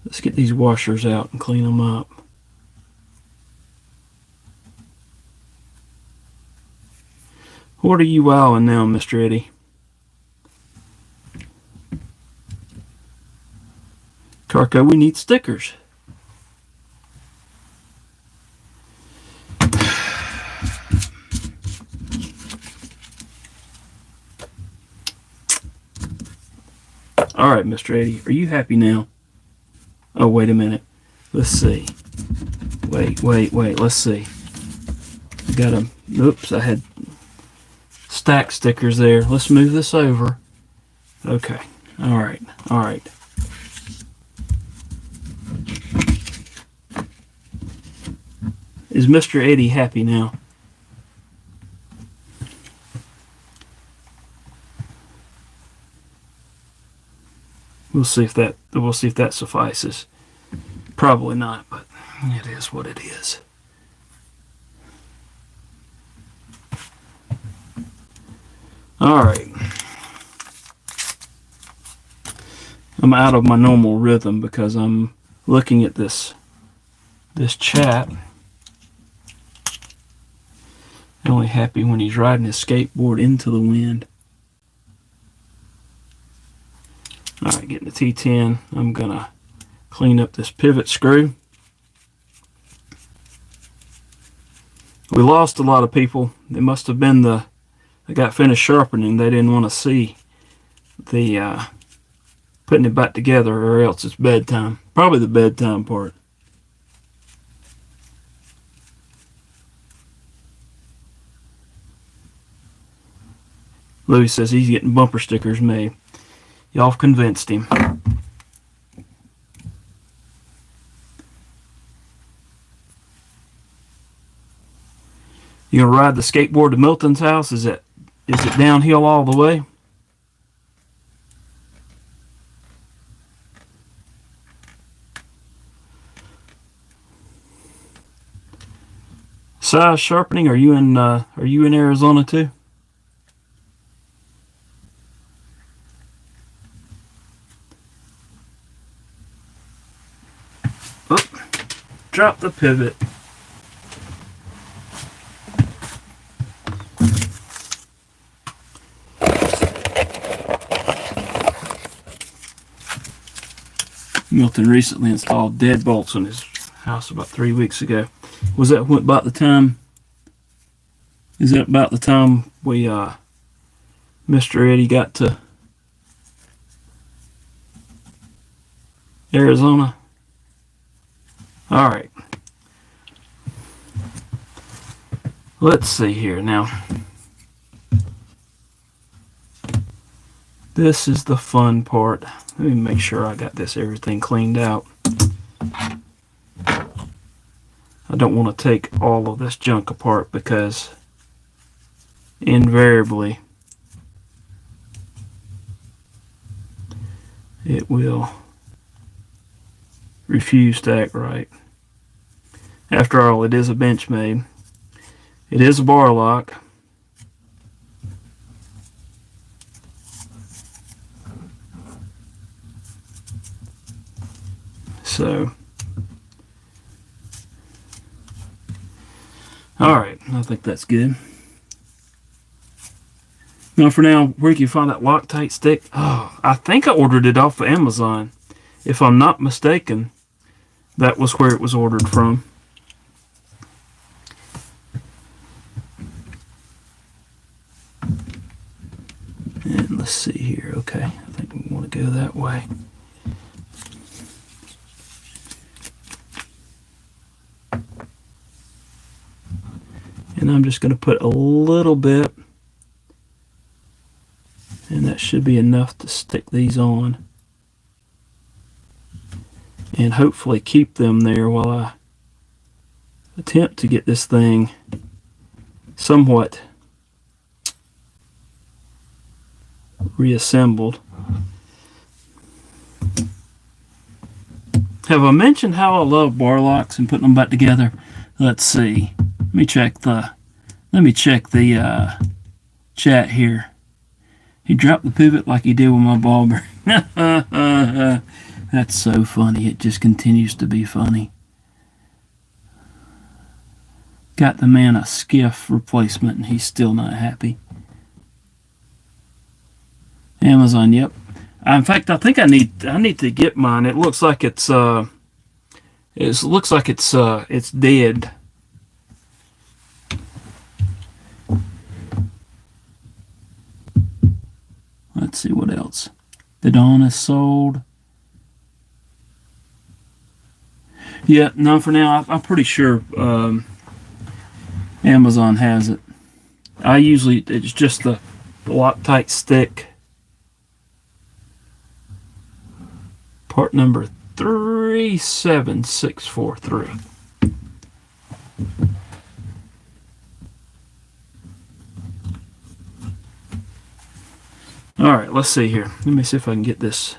Let's get these washers out and clean them up. What are you wowing now, Mr. Eddie? Carco, we need stickers. All right, Mr. Eddie, are you happy now? Oh, wait a minute. Let's see. Wait. Let's see. I got them. Oops, I had stack stickers there. Let's move this over. Okay. All right. Is Mr. Eddie happy now? We'll see if that suffices. Probably not, but it is what it is. All right. I'm out of my normal rhythm because I'm looking at this chat. Only happy when he's riding his skateboard into the wind. Alright, getting the T10. I'm going to clean up this pivot screw. We lost a lot of people. It must have been I got finished sharpening. They didn't want to see the putting it back together, or else it's bedtime. Probably the bedtime part. Louis says he's getting bumper stickers made. Y'all convinced him. You gonna ride the skateboard to Milton's house? Is it downhill all the way? Size Sharpening, are you in Arizona too? Oh, drop the pivot. Milton recently installed deadbolts on his house about 3 weeks ago. Was that about the time? Is that about the time we, Mr. Eddie got to Arizona? All right. Let's see here now. This is the fun part. Let me make sure I got everything cleaned out. I don't want to take all of this junk apart because invariably it will refuse to act right. After all, it is a Benchmade. It is a bar lock. So, alright, I think that's good. Now for now, where can you find that Loctite stick? Oh, I think I ordered it off of Amazon. If I'm not mistaken, that was where it was ordered from. And let's see here. Okay, I think we want to go that way. And I'm just going to put a little bit, and that should be enough to stick these on and hopefully keep them there while I attempt to get this thing somewhat reassembled. Have I mentioned how I love bar locks and putting them back together? Let's see. Let me check the chat here. He dropped the pivot like he did with my ball bearing. That's so funny. It just continues to be funny. Got the man a skiff replacement and he's still not happy. Amazon, yep. In fact, I think I need to get mine. It looks like it's dead. Let's see what else. The Dawn is sold. Yeah, no, for now, I'm pretty sure Amazon has it. It's just the Loctite stick. Part number 37643. All right, let's see here. Let me see if I can get this.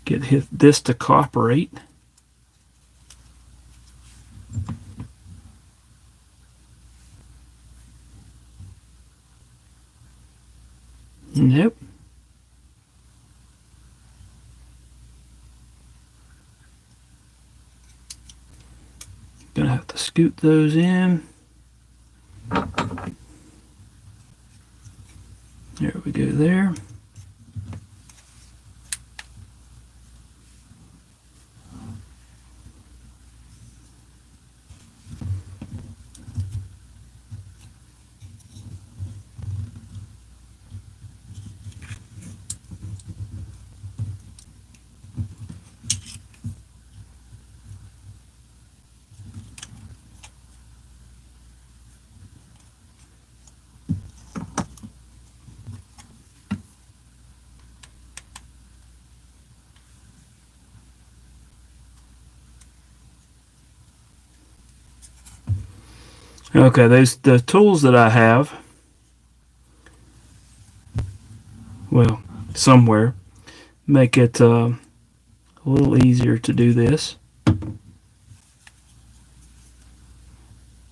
Get this to cooperate. Nope. scoot those in. There we go there. Okay, the tools that I have, well, somewhere, make it a little easier to do this.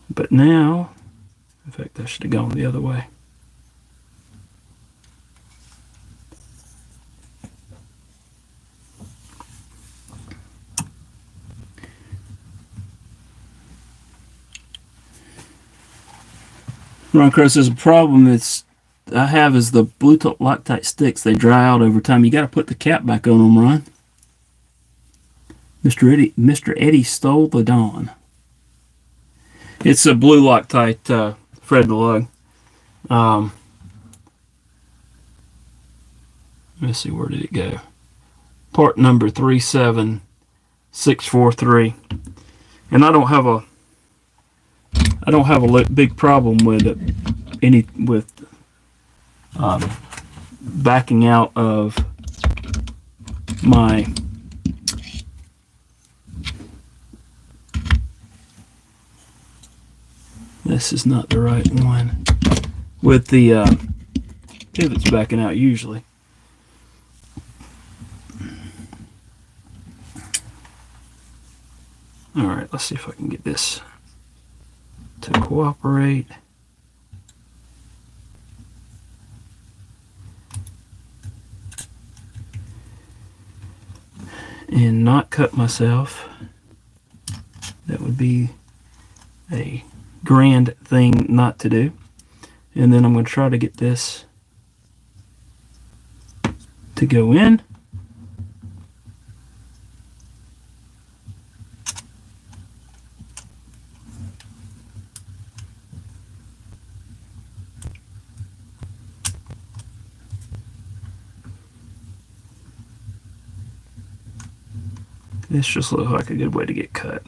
But now, in fact, I should have gone the other way. Ron Crow says a problem I have is the Bluetooth Loctite sticks. They dry out over time. You got to put the cap back on them, Ron. Mr. Eddie stole the dawn. It's a blue Loctite Fred the Lug. Let's see, where did it go? Part number 37643. And I don't have a big problem with it, backing out of my this is not the right one with the pivots backing out usually. All right, let's see if I can get this to cooperate. And not cut myself. That would be a grand thing not to do. And then I'm going to try to get this to go in. This just looks like a good way to get cut.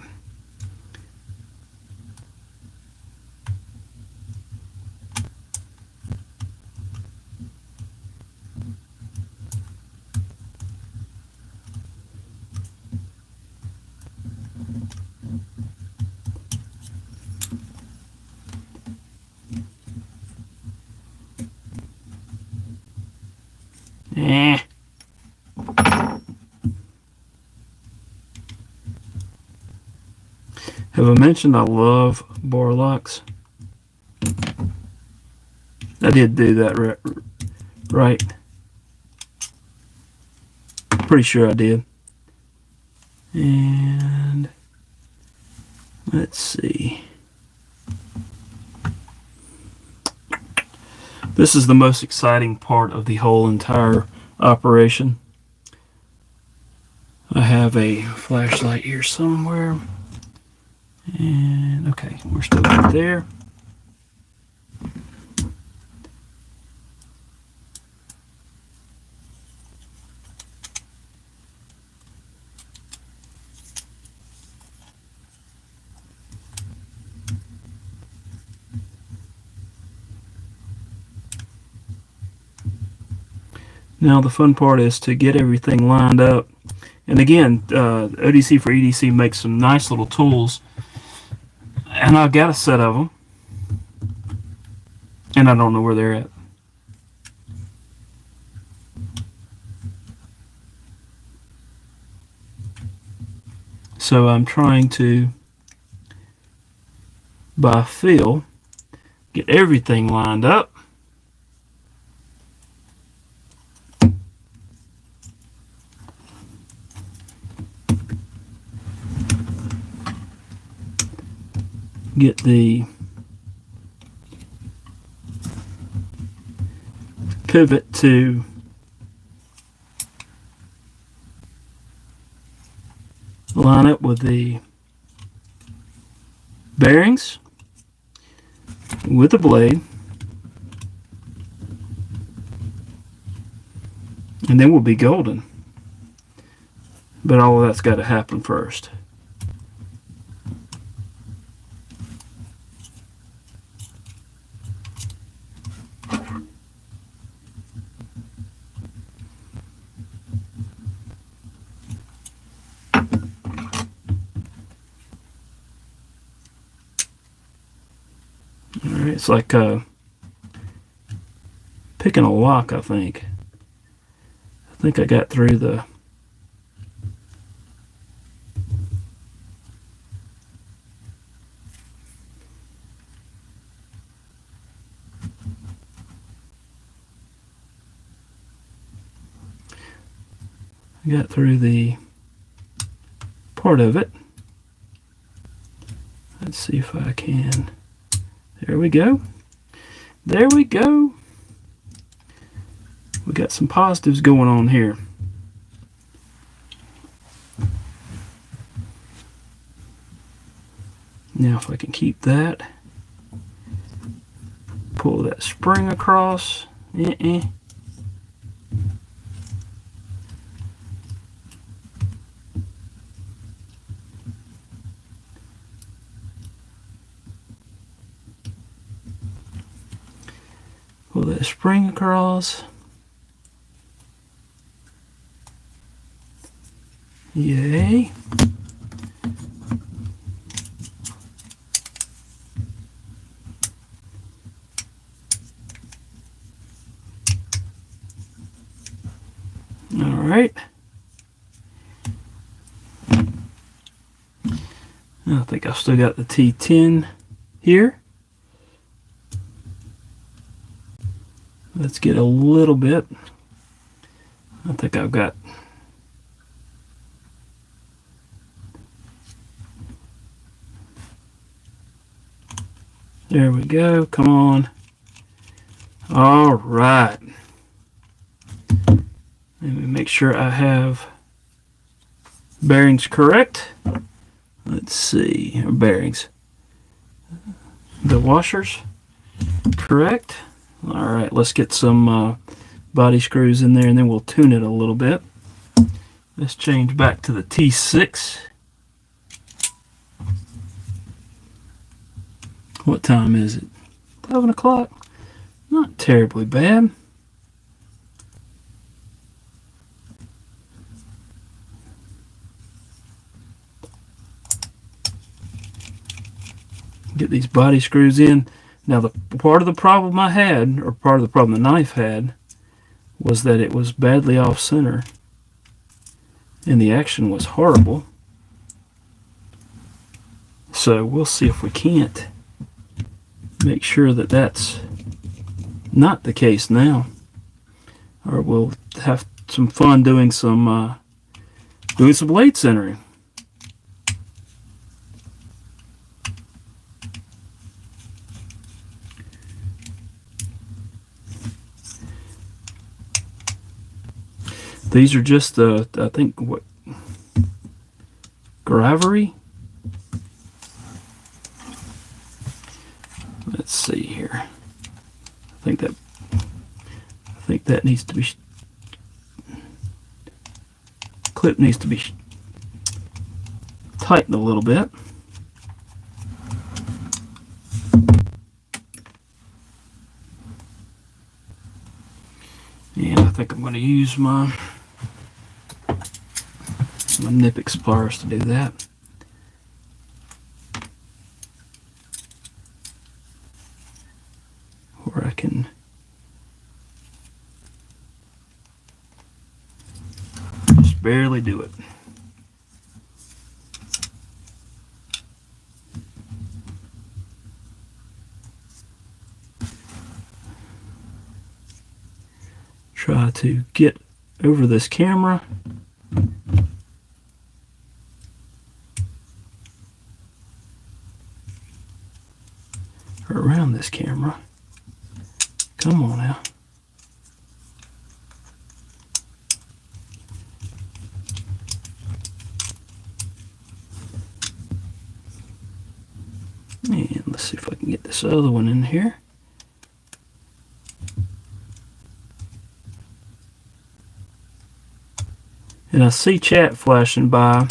Have I mentioned I love bar locks? I did do that right. Pretty sure I did. And let's see. This is the most exciting part of the whole entire operation. I have a flashlight here somewhere. And okay, we're still right there. Now the fun part is to get everything lined up. And again, ODC for EDC makes some nice little tools. And I've got a set of them. And I don't know where they're at. So I'm trying to, by feel, get everything lined up. get the pivot to line up with the bearings with the blade, and then we'll be golden. But all of that's got to happen first. Alright, it's like picking a lock, I think. I think I got through the part of it. Let's see if I can. There we go. There we go. We got some positives going on here. Now if I can keep that, pull that spring across. Pull that spring across. Yay. All right. I think I've still got the T10 here. Let's get a little bit. I think I've got there we go. Come on. All right. Let me make sure I have bearings correct. Let's see. Bearings. The washers correct. All right, let's get some body screws in there and then we'll tune it a little bit. Let's change back to the T6. What time is it? 11 o'clock. Not terribly bad. Get these body screws in. Now the part of the problem I had, or part of the problem the knife had, was that it was badly off center and the action was horrible. So we'll see if we can't make sure that that's not the case now, or we'll have some fun doing some blade centering. These are just the, I think, what, gravery? Let's see here. I think that needs to be, clip needs to be tightened a little bit. And I think I'm going to use my nip explorers to do that. Or I can just barely do it. Try to get over this camera. this camera. Come on now. And let's see if I can get this other one in here. And I see chat flashing by,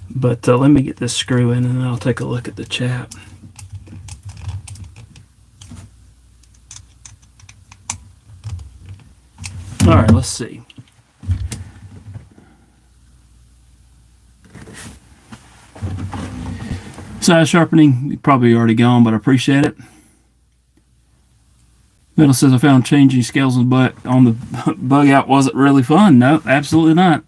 but let me get this screw in and then I'll take a look at the chat. All right, let's see. Size sharpening, probably already gone, but I appreciate it. Metal says I found changing scales on the bug out wasn't really fun. No, absolutely not.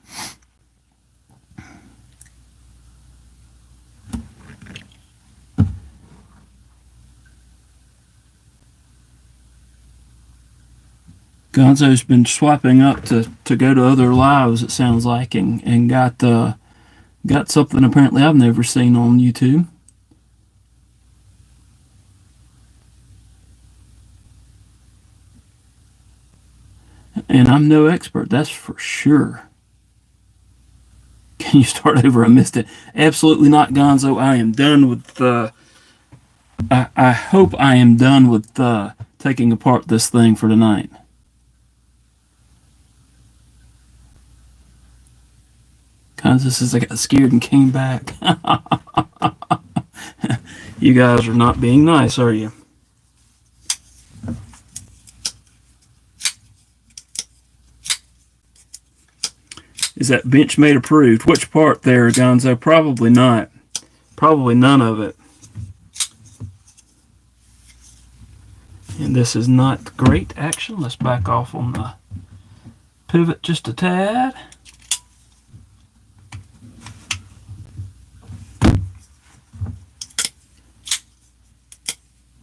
Gonzo's been swapping up to go to other lives, it sounds like, and got something apparently I've never seen on YouTube. And I'm no expert, that's for sure. Can you start over? I missed it. Absolutely not, Gonzo. I am done with I hope I am done with taking apart this thing for tonight. Gonzo says I got scared and came back. You guys are not being nice, are you? Is that Benchmade approved? Which part there, Gonzo? Probably not. Probably none of it. And this is not great action. Let's back off on the pivot just a tad.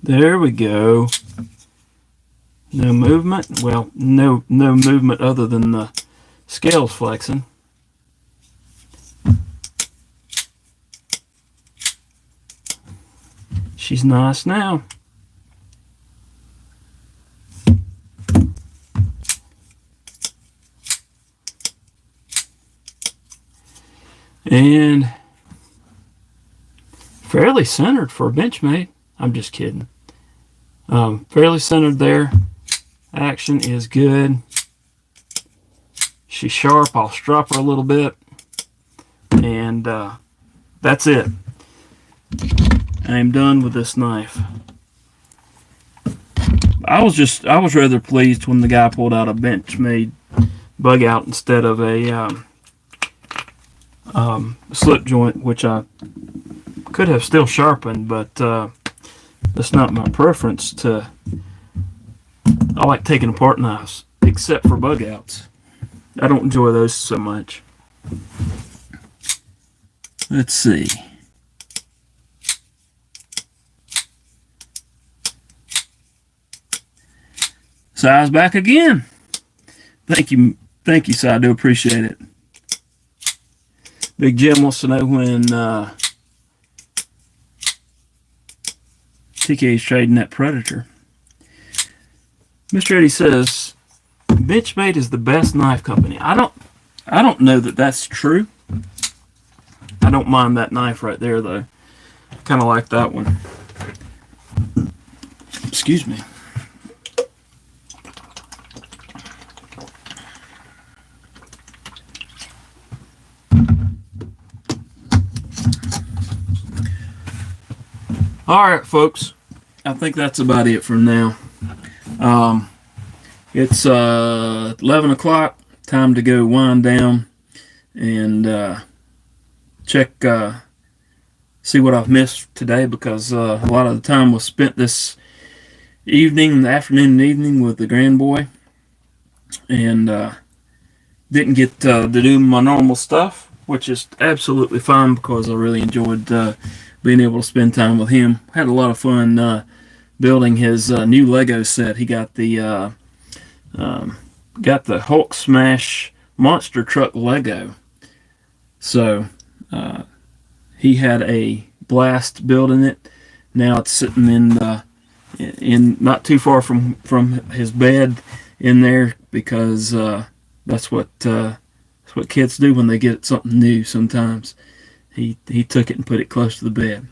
There we go. No movement. Well, no movement other than the scales flexing. She's nice now. And fairly centered for a Benchmade. I'm just kidding. Fairly centered there. Action is good. She's sharp. I'll strop her a little bit. And that's it. I am done with this knife. I was rather pleased when the guy pulled out a Benchmade bug out instead of a slip joint, which I could have still sharpened, but that's not my preference. I like taking apart knives, except for bug outs. I don't enjoy those so much. Let's see. Si's back again. Thank you, Si. I do appreciate it. Big Jim wants to know when TK is trading that Predator. Mr. Eddie says Benchmade is the best knife company. I don't know that that's true. I don't mind that knife right there though. Kind of like that one. Excuse me. All right, folks. I think that's about it for now. It's 11 o'clock. Time to go wind down and check, see what I've missed today, because a lot of the time was spent this evening, the afternoon and evening with the grand boy, and didn't get to do my normal stuff, which is absolutely fine because I really enjoyed being able to spend time with him. Had a lot of fun building his new Lego set. He got the Hulk Smash monster truck Lego. So he had a blast building it. Now it's sitting in the not too far from his bed in there, because that's what kids do when they get something new. Sometimes he took it and put it close to the bed.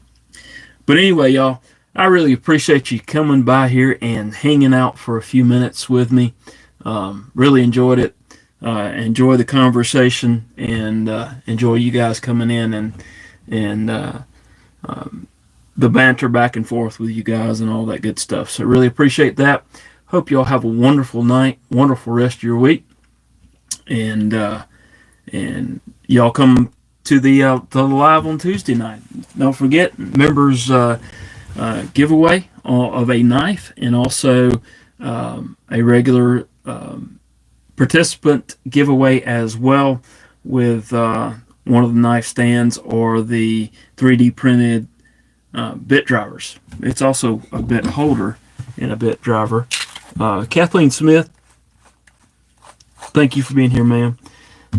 But anyway, y'all, I really appreciate you coming by here and hanging out for a few minutes with me. Really enjoyed it. Enjoy the conversation, and enjoy you guys coming in and the banter back and forth with you guys and all that good stuff. So really appreciate that. Hope y'all have a wonderful night, wonderful rest of your week, and y'all come to the live on Tuesday night. Don't forget, members giveaway of a knife, and also a regular participant giveaway as well, with one of the knife stands or the 3D printed bit drivers. It's also a bit holder and a bit driver. Kathleen Smith, thank you for being here, ma'am.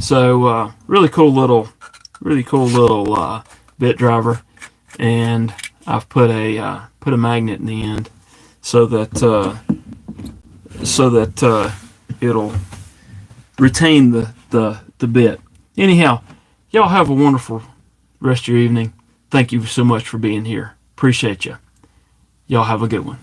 So really cool little bit driver, and I've put a magnet in the end so that it'll retain the bit. Anyhow, y'all have a wonderful rest of your evening. Thank you so much for being here. Appreciate you. Y'all have a good one.